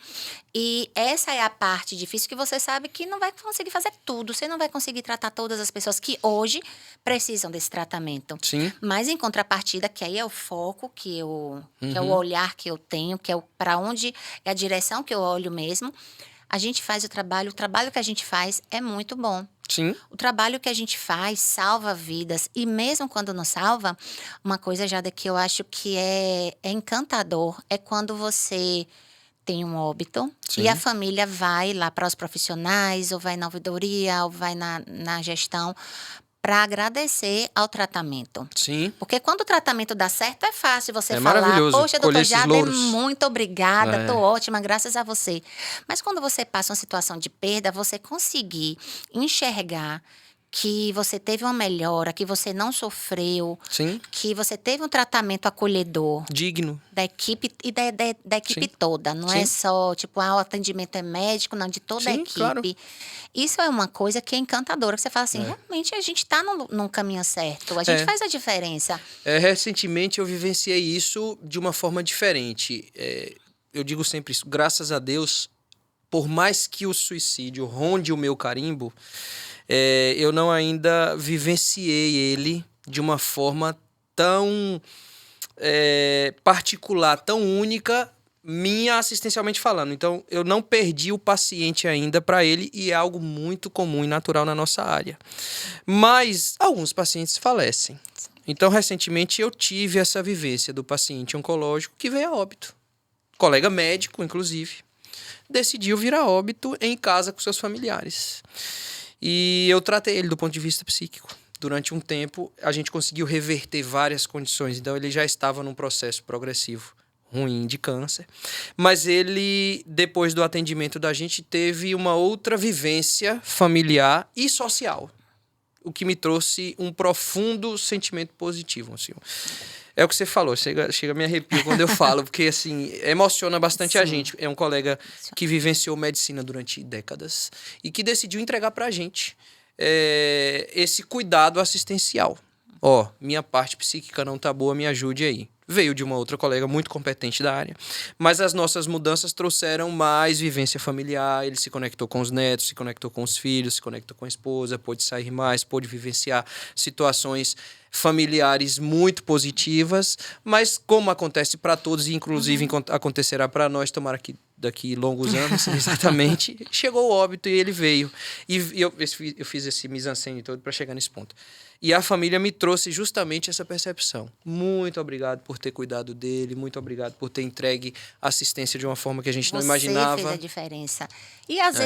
E essa é a parte difícil, que você sabe que não vai conseguir fazer tudo, você não vai conseguir tratar todas as pessoas que hoje precisam desse tratamento. Sim. Mas em contrapartida, que aí é o foco, que é o olhar que eu tenho, que é para onde é a direção que eu olho mesmo, a gente faz o trabalho que a gente faz é muito bom. Sim. O trabalho que a gente faz salva vidas. E mesmo quando não salva, uma coisa, Jada, que eu acho que é encantador é quando você tem um óbito Sim. e a família vai lá para os profissionais, ou vai na ouvidoria, ou vai na gestão, para agradecer ao tratamento. Sim. Porque quando o tratamento dá certo, é fácil você É falar, maravilhoso poxa, colher doutor esses Jada, louros. muito obrigada, É. tô ótima, graças a você. Mas quando você passa uma situação de perda, você conseguir enxergar que você teve uma melhora, que você não sofreu, Sim. que você teve um tratamento acolhedor Digno. da equipe e da equipe Sim. toda. Não Sim. é só, tipo, o atendimento é médico, não, de toda a Sim, equipe. claro. Isso é uma coisa que é encantadora, que você fala assim, realmente a gente está num caminho certo, a gente faz a diferença. Recentemente eu vivenciei isso de uma forma diferente. Eu digo sempre isso, graças a Deus, por mais que o suicídio ronde o meu carimbo, eu não ainda vivenciei ele de uma forma tão particular, tão única, minha assistencialmente falando. Então, eu não perdi o paciente ainda para ele, e é algo muito comum e natural na nossa área. Mas alguns pacientes falecem. Então, recentemente, eu tive essa vivência do paciente oncológico que veio a óbito. Colega médico, inclusive, decidiu vir a óbito em casa com seus familiares. E eu tratei ele do ponto de vista psíquico. Durante um tempo, a gente conseguiu reverter várias condições. Então, ele já estava num processo progressivo ruim de câncer. Mas ele, depois do atendimento da gente, teve uma outra vivência familiar e social, o que me trouxe um profundo sentimento positivo, assim. É o que você falou, chega a me arrepio quando eu falo, porque, assim, emociona bastante a gente. É um colega que vivenciou medicina durante décadas e que decidiu entregar pra gente esse cuidado assistencial. Minha parte psíquica não tá boa, me ajude aí. Veio de uma outra colega muito competente da área, mas as nossas mudanças trouxeram mais vivência familiar. Ele se conectou com os netos, se conectou com os filhos, se conectou com a esposa, pôde sair mais, pôde vivenciar situações familiares muito positivas, mas como acontece para todos, e inclusive acontecerá para nós, tomara que daqui longos anos, exatamente, chegou o óbito e ele veio. E eu fiz esse mise-en-scène todo para chegar nesse ponto. E a família me trouxe justamente essa percepção. Muito obrigado por ter cuidado dele, muito obrigado por ter entregue assistência de uma forma que a gente não imaginava. Você fez a diferença. E às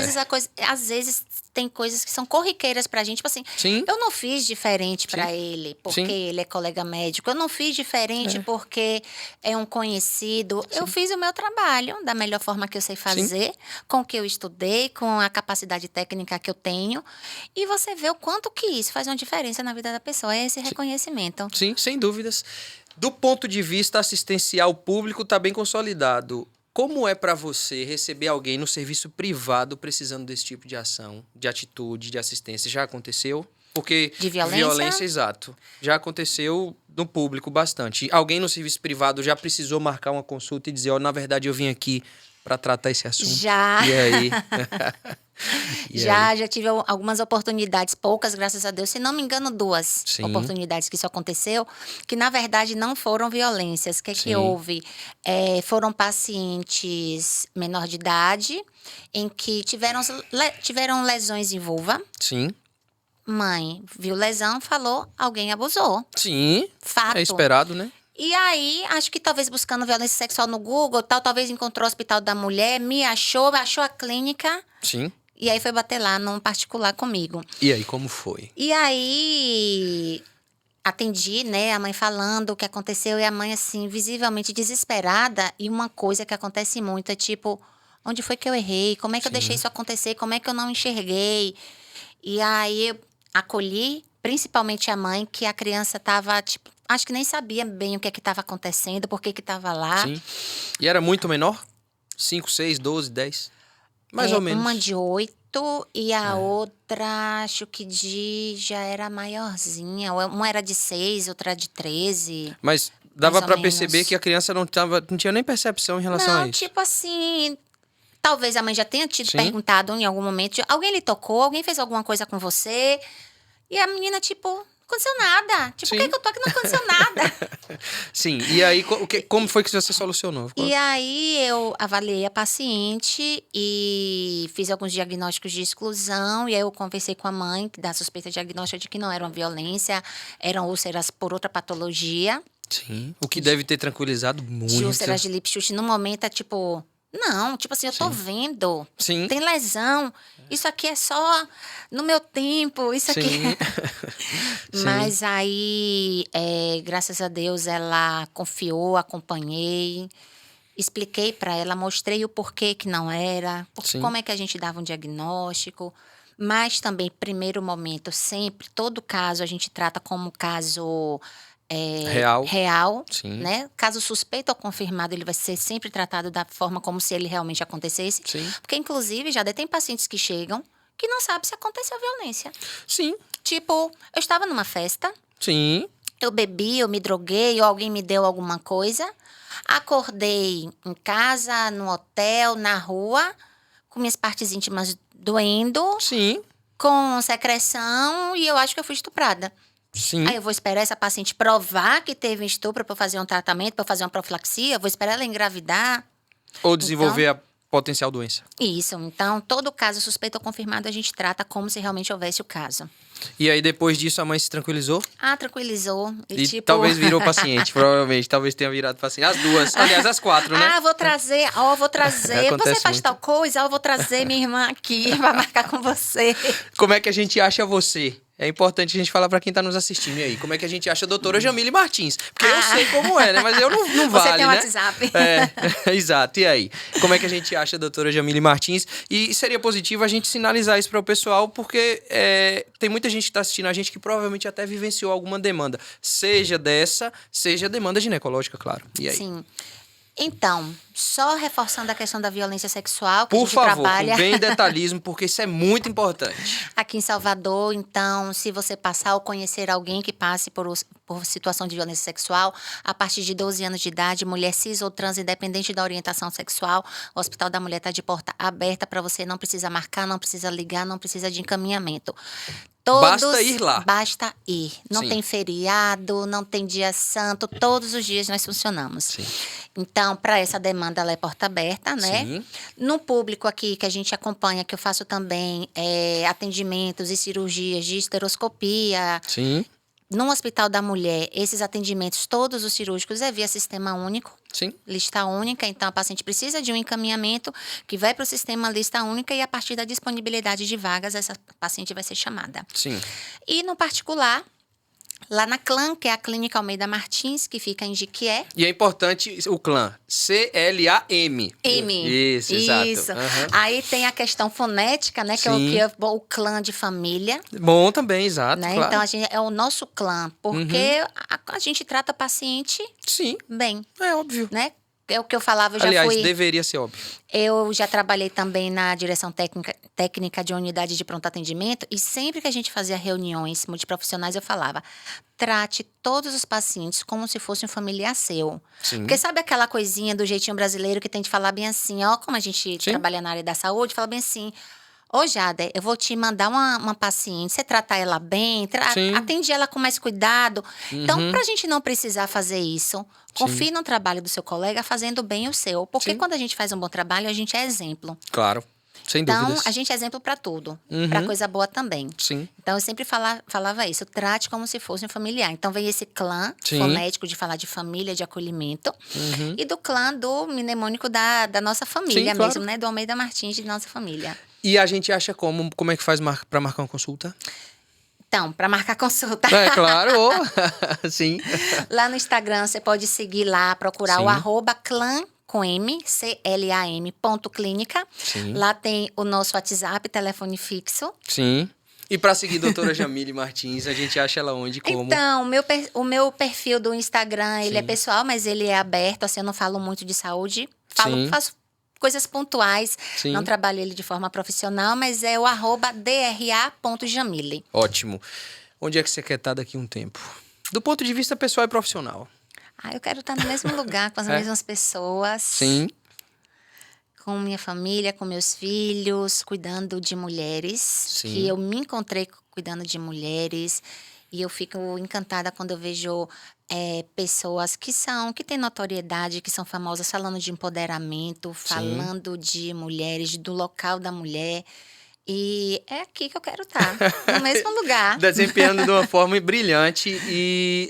vezes tem coisas que são corriqueiras pra gente, tipo assim, Sim. eu não fiz diferente pra Sim. ele, porque Sim. ele é colega médico, eu não fiz diferente porque é um conhecido. Sim. Eu fiz o meu trabalho da melhor forma que eu sei fazer, com o que eu estudei, com a capacidade técnica que eu tenho, e você vê o quanto que isso faz uma diferença na vida da pessoa, é esse reconhecimento. Sim, sem dúvidas. Do ponto de vista assistencial público, está bem consolidado. Como é para você receber alguém no serviço privado precisando desse tipo de ação, de atitude, de assistência? Já aconteceu? Porque De violência? Violência, exato. Já aconteceu no público bastante. Alguém no serviço privado já precisou marcar uma consulta e dizer, na verdade eu vim aqui para tratar esse assunto. Já. E aí? Já tive algumas oportunidades, poucas, graças a Deus, se não me engano, 2 Sim. oportunidades que isso aconteceu, que na verdade não foram violências. O que Sim. houve? Foram pacientes menor de idade, em que tiveram lesões em vulva. Sim. Mãe viu lesão, falou, alguém abusou. Sim. Fato. É esperado, né? E aí, acho que talvez buscando violência sexual no Google, talvez encontrou o Hospital da Mulher, achou a clínica. Sim. E aí foi bater lá num particular comigo. E aí, como foi? E aí atendi, né, a mãe falando o que aconteceu, e a mãe, assim, visivelmente desesperada. E uma coisa que acontece muito é tipo, Onde foi que eu errei? Como é que eu deixei isso acontecer? Como é que eu não enxerguei? E aí eu acolhi, principalmente a mãe, que a criança estava, tipo, acho que nem sabia bem o que estava acontecendo, por que estava lá. Sim. E era muito menor? 5, 6, 12, 10? Mais ou menos. Uma de 8 e a outra, acho que já era maiorzinha. Uma era de 6, outra de 13. Mas dava mais ou pra perceber menos. que a criança não tinha nem percepção em relação a Não, isso. tipo assim, talvez a mãe já tenha tido Sim. perguntado em algum momento, alguém lhe tocou, alguém fez alguma coisa com você? E a menina, tipo, não aconteceu nada. Tipo, por Sim. que eu tô aqui? Não aconteceu nada. Sim, e aí como foi que você solucionou? E aí eu avaliei a paciente e fiz alguns diagnósticos de exclusão. E aí eu conversei com a mãe da suspeita diagnóstica de que não era uma violência, eram úlceras por outra patologia. Sim, o que deve ter tranquilizado muito. De úlceras de Lipschutz, no momento é tipo... Não, tipo assim, eu tô vendo. Sim. Tem lesão. Isso aqui é só no meu tempo. Isso aqui. Sim. Sim. Mas aí, graças a Deus, ela confiou, acompanhei. Expliquei para ela, mostrei o porquê que não era, Sim. como é que a gente dava um diagnóstico. Mas também, primeiro momento, sempre, todo caso a gente trata como caso real, Sim. né? Caso suspeito ou confirmado, ele vai ser sempre tratado da forma como se ele realmente acontecesse. Sim. Porque, inclusive, já tem pacientes que chegam que não sabem se aconteceu violência. Sim. Tipo, eu estava numa festa, Sim. eu bebi, eu me droguei, ou alguém me deu alguma coisa. Acordei em casa, no hotel, na rua, com minhas partes íntimas doendo, Sim. com secreção, e eu acho que eu fui estuprada. Sim. Aí eu vou esperar essa paciente provar que teve estupro para eu fazer um tratamento, para eu fazer uma profilaxia, vou esperar ela engravidar. Ou desenvolver a potencial doença. Isso. Então, todo caso suspeito ou confirmado, a gente trata como se realmente houvesse o caso. E aí, depois disso, a mãe se tranquilizou? Tranquilizou. E tipo... talvez virou paciente, provavelmente. Talvez tenha virado paciente. As duas. Aliás, as 4, né? vou trazer. Vou trazer. Acontece Você faz muito. tal coisa? Eu vou trazer minha irmã aqui para marcar com você. Como é que a gente acha você? É importante a gente falar pra quem tá nos assistindo. E aí, como é que a gente acha a doutora Jamile Martins? Porque eu sei como é, né? Mas eu não vale, Você tem um né? WhatsApp. Exato. E aí? Como é que a gente acha a doutora Jamile Martins? E seria positivo a gente sinalizar isso para o pessoal, porque tem muita gente que tá assistindo a gente que provavelmente até vivenciou alguma demanda. Seja dessa, seja demanda ginecológica, claro. E aí? Sim. Então, só reforçando a questão da violência sexual, que a Por gente favor, trabalha com bem detalhismo, porque isso é muito importante. aqui em Salvador. Então, se você passar ou conhecer alguém que passe por situação de violência sexual, a partir de 12 anos de idade, mulher cis ou trans, independente da orientação sexual, o Hospital da Mulher está de porta aberta para você, não precisa marcar, não precisa ligar, não precisa de encaminhamento. Basta ir lá. Basta ir. Não Sim. tem feriado, não tem dia santo, todos os dias nós funcionamos. Sim. Então, para essa demanda, ela é porta aberta, né? Sim. No público aqui que a gente acompanha, que eu faço também atendimentos e cirurgias de esteroscopia. Sim. No Hospital da Mulher, esses atendimentos, todos os cirúrgicos, é via sistema único. Sim. Lista única, então a paciente precisa de um encaminhamento que vai para o sistema lista única e a partir da disponibilidade de vagas, essa paciente vai ser chamada. Sim. E no particular, lá na CLAM, que é a Clínica Almeida Martins, que fica em Jiquié. E é importante o clã. CLAM. Isso, exato. Isso. Uhum. Aí tem a questão fonética, né? Que Sim. é o clã de família. Bom também, exato. Né? Claro. Então, é o nosso clã, porque a gente trata paciente Sim, bem, é óbvio. né? É o que eu falava, eu já Aliás, fui... deveria ser óbvio. Eu já trabalhei também na direção técnica de unidade de pronto atendimento e sempre que a gente fazia reuniões multiprofissionais, eu falava, trate todos os pacientes como se fosse um familiar seu. Sim. Porque sabe aquela coisinha do jeitinho brasileiro que tem de falar bem assim, como a gente trabalha na área da saúde, fala bem assim... Ô, Jada, eu vou te mandar uma paciente, você tratar ela bem, atende ela com mais cuidado. Então, pra gente não precisar fazer isso, confie no trabalho do seu colega fazendo bem o seu. Porque quando a gente faz um bom trabalho, a gente é exemplo. Claro, sem Então, dúvidas. a gente é exemplo pra tudo, pra coisa boa também. Sim. Então, eu sempre falava isso, trate como se fosse um familiar. Então, vem esse clã Sim. fonético de falar de família, de acolhimento. E do clã do mnemônico da nossa família Sim, claro. mesmo, né? Do Almeida Martins, de nossa família. E a gente acha como é que faz pra marcar uma consulta? Então, para marcar consulta. É claro, sim. Lá no Instagram, você pode seguir lá, procurar Sim. o @clã com M, CLAM, ponto clínica. Sim. Lá tem o nosso WhatsApp, telefone fixo. Sim. E para seguir a doutora Jamile Martins, a gente acha ela onde, como? Então, o meu perfil do Instagram, ele é Sim. pessoal, mas ele é aberto, assim, eu não falo muito de saúde. Sim. Faço coisas pontuais, Sim. não trabalho ele de forma profissional, mas é o @dra.jamile. Ótimo. Onde é que você quer estar daqui a um tempo? Do ponto de vista pessoal e profissional. Eu quero estar no mesmo lugar, com as mesmas pessoas. Sim. Com minha família, com meus filhos, cuidando de mulheres. Sim. Que eu me encontrei cuidando de mulheres. E eu fico encantada quando eu vejo pessoas que têm notoriedade, que são famosas, falando de empoderamento, falando de mulheres, do local da mulher. E é aqui que eu quero estar, no mesmo lugar. Desempenhando de uma forma brilhante e,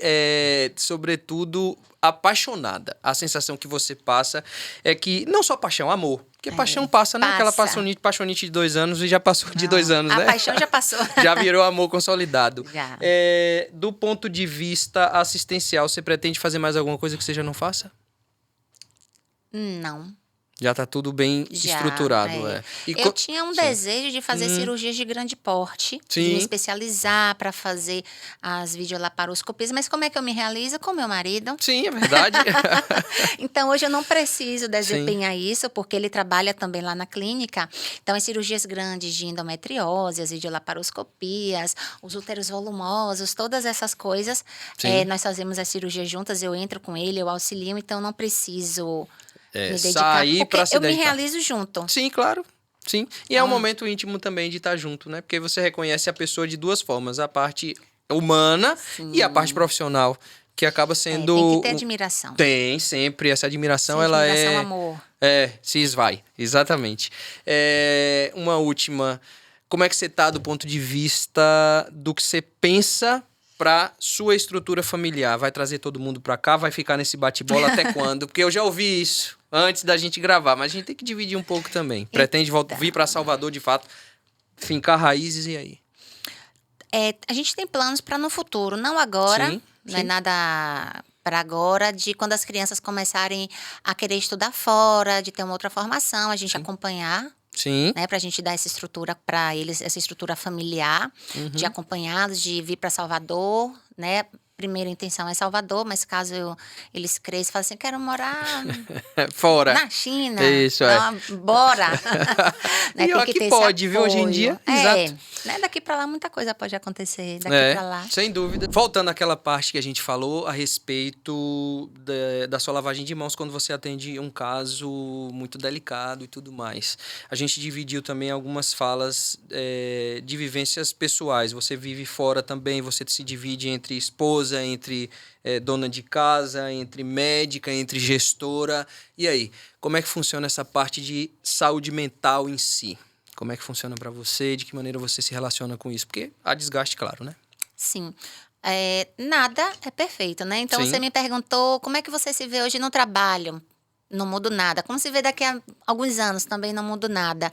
sobretudo, apaixonada. A sensação que você passa é que, não só paixão, amor. Porque paixão passa, né? Aquela paixonite de 2 anos e já passou de 2 anos, né? A paixão já passou. Já virou amor consolidado. Já. Do ponto de vista assistencial, você pretende fazer mais alguma coisa que você já não faça? Não. Já tá tudo bem estruturado, Eu tinha um desejo de fazer cirurgias de grande porte, de me especializar para fazer as videolaparoscopias, mas como é que eu me realizo? Com meu marido. Sim, é verdade. Então, hoje eu não preciso desempenhar isso, porque ele trabalha também lá na clínica. Então, as cirurgias grandes de endometriose, as videolaparoscopias, os úteros volumosos, todas essas coisas, nós fazemos as cirurgias juntas, eu entro com ele, eu auxilio, então não preciso... me dedicar, sair para se dedicar. Eu me realizo junto. Sim, claro. Sim. E é um momento íntimo também de estar junto, né? Porque você reconhece a pessoa de duas formas. A parte humana e a parte profissional, que acaba sendo... tem que ter admiração. Tem, sempre. Essa admiração, Amor. Se esvai. Exatamente. Uma última. Como é que você tá do ponto de vista do que você pensa... para sua estrutura familiar? Vai trazer todo mundo para cá? Vai ficar nesse bate-bola até quando? Porque eu já ouvi isso antes da gente gravar, mas a gente tem que dividir um pouco também. Pretende vir para Salvador, de fato, fincar raízes e aí? A gente tem planos para no futuro, não agora, não é nada para agora, de quando as crianças começarem a querer estudar fora, de ter uma outra formação, a gente acompanhar. Sim. Né, pra gente dar essa estrutura para eles, essa estrutura familiar, de acompanhá-los, de vir para Salvador, né? Primeira intenção é Salvador, mas caso eles cresçam e falem assim, quero morar fora na China. Isso, bora. Né, e tem que pode, viu, hoje em dia. Exato. Né, daqui para lá muita coisa pode acontecer, daqui para lá. Sem dúvida. Voltando àquela parte que a gente falou a respeito da sua lavagem de mãos quando você atende um caso muito delicado e tudo mais. A gente dividiu também algumas falas de vivências pessoais. Você vive fora também, você se divide entre esposa, entre dona de casa, entre médica, entre gestora. E aí, como é que funciona essa parte de saúde mental em si? Como é que funciona para você? De que maneira você se relaciona com isso? Porque há desgaste, claro, né? Sim. Nada é perfeito, né? Então, você me perguntou como é que você se vê hoje no trabalho. Não mudo nada. Como se vê daqui a alguns anos, também não mudo nada.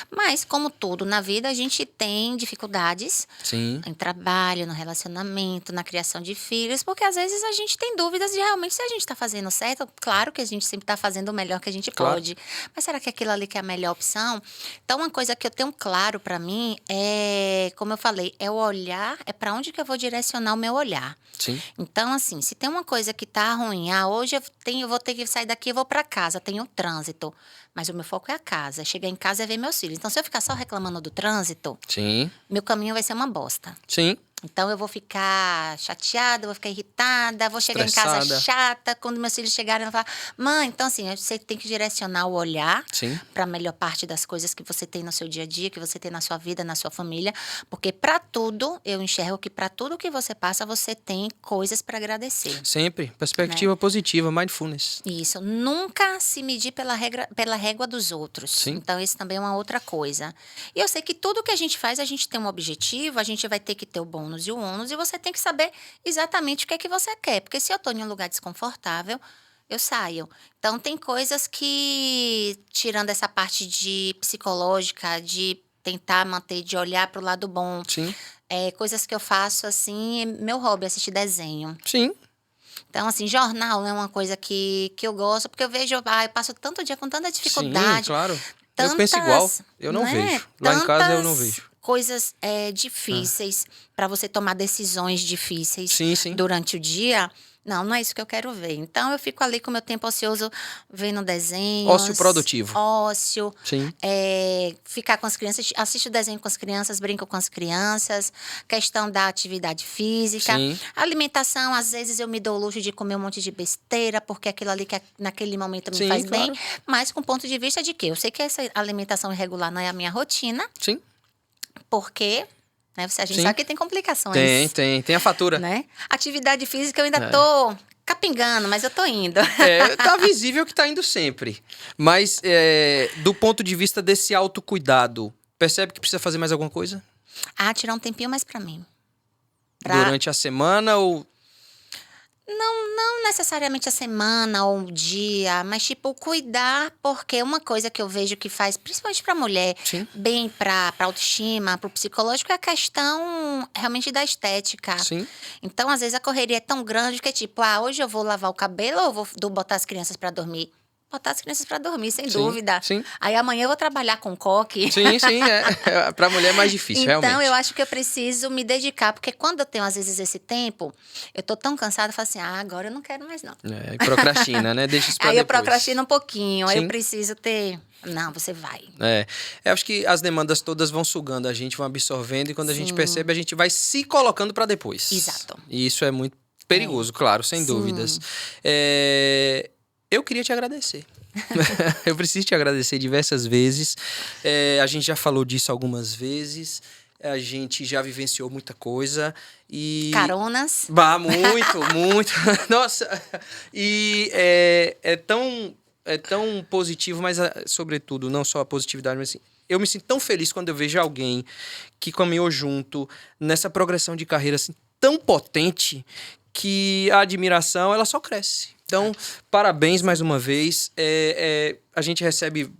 Mas, como tudo na vida, a gente tem dificuldades em trabalho, no relacionamento, na criação de filhos, porque às vezes a gente tem dúvidas de realmente se a gente está fazendo certo. Claro que a gente sempre está fazendo o melhor que a gente pode. Mas será que aquilo ali que é a melhor opção? Então, uma coisa que eu tenho claro para mim é, como eu falei, é o olhar, é para onde que eu vou direcionar o meu olhar. Sim. Então, assim, se tem uma coisa que tá ruim, hoje eu vou ter que sair daqui e vou para casa, tem o trânsito, mas o meu foco é a casa. Chegar em casa é ver meus filhos. Então, se eu ficar só reclamando do trânsito, meu caminho vai ser uma bosta. Sim. Então, eu vou ficar chateada, vou ficar irritada, vou chegar em casa chata. Quando meus filhos chegarem, eu vou falar, mãe, então assim, você tem que direcionar o olhar para a melhor parte das coisas que você tem no seu dia a dia, que você tem na sua vida, na sua família. Porque para tudo, eu enxergo que para tudo que você passa, você tem coisas para agradecer. Sempre. Perspectiva positiva, mindfulness. Isso. Nunca se medir pela régua dos outros. Sim. Então, isso também é uma outra coisa. E eu sei que tudo que a gente faz, a gente tem um objetivo, a gente vai ter que ter o bônus e o ônus, e você tem que saber exatamente o que é que você quer. Porque se eu estou em um lugar desconfortável, eu saio. Então, tem coisas que, tirando essa parte de psicológica, de tentar manter, de olhar para o lado bom. Sim. Coisas que eu faço, assim, meu hobby é assistir desenho. Sim. Então, assim, jornal não é uma coisa que eu gosto, porque eu vejo, eu passo tanto dia com tanta dificuldade. Sim, claro. Eu penso igual, eu não vejo. Lá em casa eu não vejo. Coisas difíceis para você tomar decisões difíceis Sim. durante o dia. Não é isso que eu quero ver. Então, eu fico ali com o meu tempo ocioso vendo desenhos. Ócio produtivo. Ócio. Sim. Ficar com as crianças, assisto desenho com as crianças, brinco com as crianças. Questão da atividade física. Sim. Alimentação, às vezes eu me dou o luxo de comer um monte de besteira, porque aquilo ali que naquele momento me faz claro. bem. Mas com ponto de vista de que eu sei que essa alimentação irregular não é a minha rotina. Sim. Porque... né? A gente sabe que tem complicações. Tem a fatura. Né? Atividade física eu ainda tô capingando, mas eu tô indo. Tá visível que tá indo sempre. Mas do ponto de vista desse autocuidado, percebe que precisa fazer mais alguma coisa? Tirar um tempinho mais pra mim. Durante a semana ou... Não necessariamente a semana ou um dia, mas tipo, cuidar, porque uma coisa que eu vejo que faz, principalmente pra mulher, Sim. bem pra autoestima, pro psicológico, é a questão realmente da estética. Sim. Então, às vezes, a correria é tão grande que é tipo, hoje eu vou lavar o cabelo ou vou botar as crianças pra dormir? Botar as crianças pra dormir, sem dúvida. Sim. Aí amanhã eu vou trabalhar com coque. Sim. Pra mulher é mais difícil, então, realmente. eu acho que eu preciso me dedicar, porque quando eu tenho, às vezes, esse tempo, eu tô tão cansada, eu falo assim, agora eu não quero mais, não. Procrastina, né? Deixa isso pra Aí depois. eu procrastino um pouquinho, aí Sim. eu preciso ter... Não, você vai. Eu acho que as demandas todas vão sugando a gente, vão absorvendo, e quando a gente Sim. percebe, a gente vai se colocando pra depois. Exato. E isso é muito perigoso, claro, sem Sim. dúvidas. Eu queria te agradecer. Eu preciso te agradecer diversas vezes. A gente já falou disso algumas vezes. A gente já vivenciou muita coisa. E... Caronas. Muito. Nossa! E é tão positivo, mas, sobretudo, não só a positividade, mas assim, eu me sinto tão feliz quando eu vejo alguém que caminhou junto nessa progressão de carreira assim, tão potente que a admiração ela só cresce. Então, parabéns mais uma vez. A gente recebe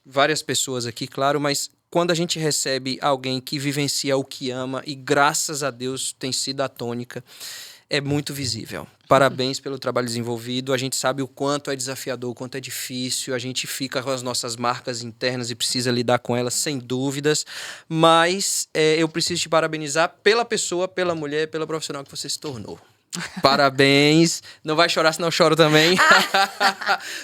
várias pessoas aqui, claro, mas quando a gente recebe alguém que vivencia o que ama e graças a Deus tem sido a tônica, é muito visível. Parabéns pelo trabalho desenvolvido. A gente sabe o quanto é desafiador, o quanto é difícil. A gente fica com as nossas marcas internas e precisa lidar com elas, sem dúvidas. Mas eu preciso te parabenizar pela pessoa, pela mulher, pela profissional que você se tornou. Parabéns. Não vai chorar, senão eu choro também.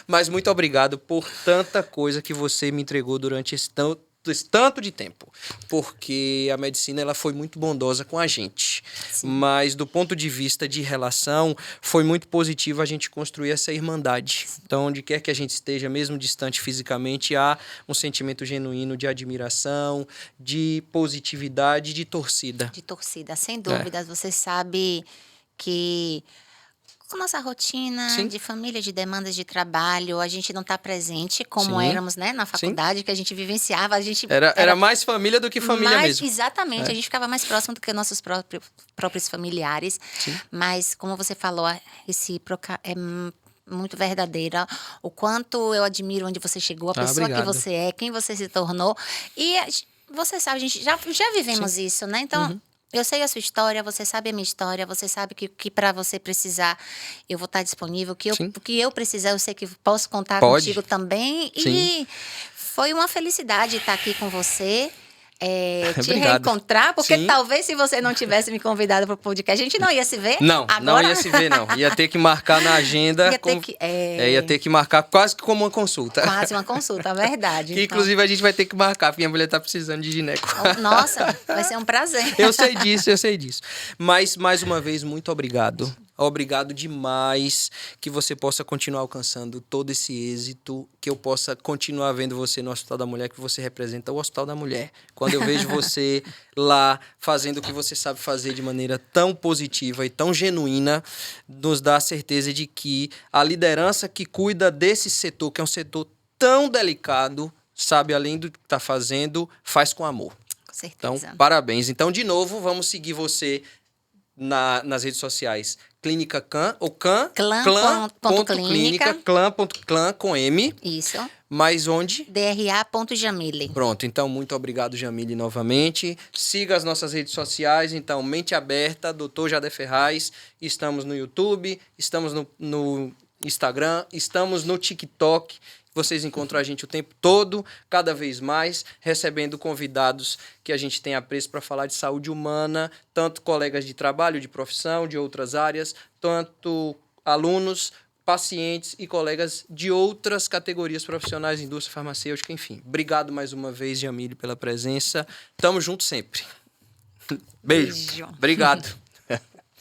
Mas muito obrigado por tanta coisa que você me entregou durante esse tanto de tempo, porque a medicina ela foi muito bondosa com a gente. Sim. Mas do ponto de vista de relação, foi muito positivo a gente construir essa irmandade. Então, onde quer que a gente esteja, mesmo distante fisicamente, há um sentimento genuíno de admiração, de positividade, de torcida. De torcida, sem dúvidas. Você sabe que com nossa rotina de família, de demandas de trabalho, a gente não está presente como éramos, né, na faculdade, que a gente vivenciava. A gente era mais família do que família mesmo. Exatamente, a gente ficava mais próximo do que nossos próprios familiares. Sim. Mas, como você falou, a recíproca é muito verdadeira. O quanto eu admiro onde você chegou, a pessoa que você é, quem você se tornou. E você sabe, a gente já vivemos isso, né? Então... Eu sei a sua história, você sabe a minha história, você sabe que para você precisar, eu vou estar disponível, o que eu precisar, eu sei que posso contar contigo também. Sim. E foi uma felicidade estar aqui com você. Te reencontrar, porque talvez se você não tivesse me convidado para o podcast, a gente não ia se ver. Não ia se ver, não. Ia ter que marcar na agenda. Ia ter que marcar quase que como uma consulta. Quase uma consulta, verdade. Que, inclusive, a gente vai ter que marcar, porque minha mulher tá precisando de gineco. Nossa, vai ser um prazer. Eu sei disso. Mas, mais uma vez, muito obrigado. Obrigado demais, que você possa continuar alcançando todo esse êxito, que eu possa continuar vendo você no Hospital da Mulher, que você representa o Hospital da Mulher. Quando eu vejo você lá fazendo o que você sabe fazer de maneira tão positiva e tão genuína, nos dá a certeza de que a liderança que cuida desse setor, que é um setor tão delicado, sabe, além do que está fazendo, faz com amor. Com certeza. Então, parabéns. Então, de novo, vamos seguir você nas redes sociais. Clínica Can, ou Can, Clã.clínica. clã.clã com M, Isso. mas onde? DRA.Jamile. Pronto, então muito obrigado, Jamile, novamente. Siga as nossas redes sociais, então, Mente Aberta, Dr. Jade Ferraz. Estamos no YouTube, estamos no Instagram, estamos no TikTok. Vocês encontram a gente o tempo todo, cada vez mais, recebendo convidados que a gente tem apreço para falar de saúde humana, tanto colegas de trabalho, de profissão, de outras áreas, tanto alunos, pacientes e colegas de outras categorias profissionais, indústria farmacêutica, enfim. Obrigado mais uma vez, Jamile, pela presença. Tamo junto sempre. Beijo. Beijo. Obrigado.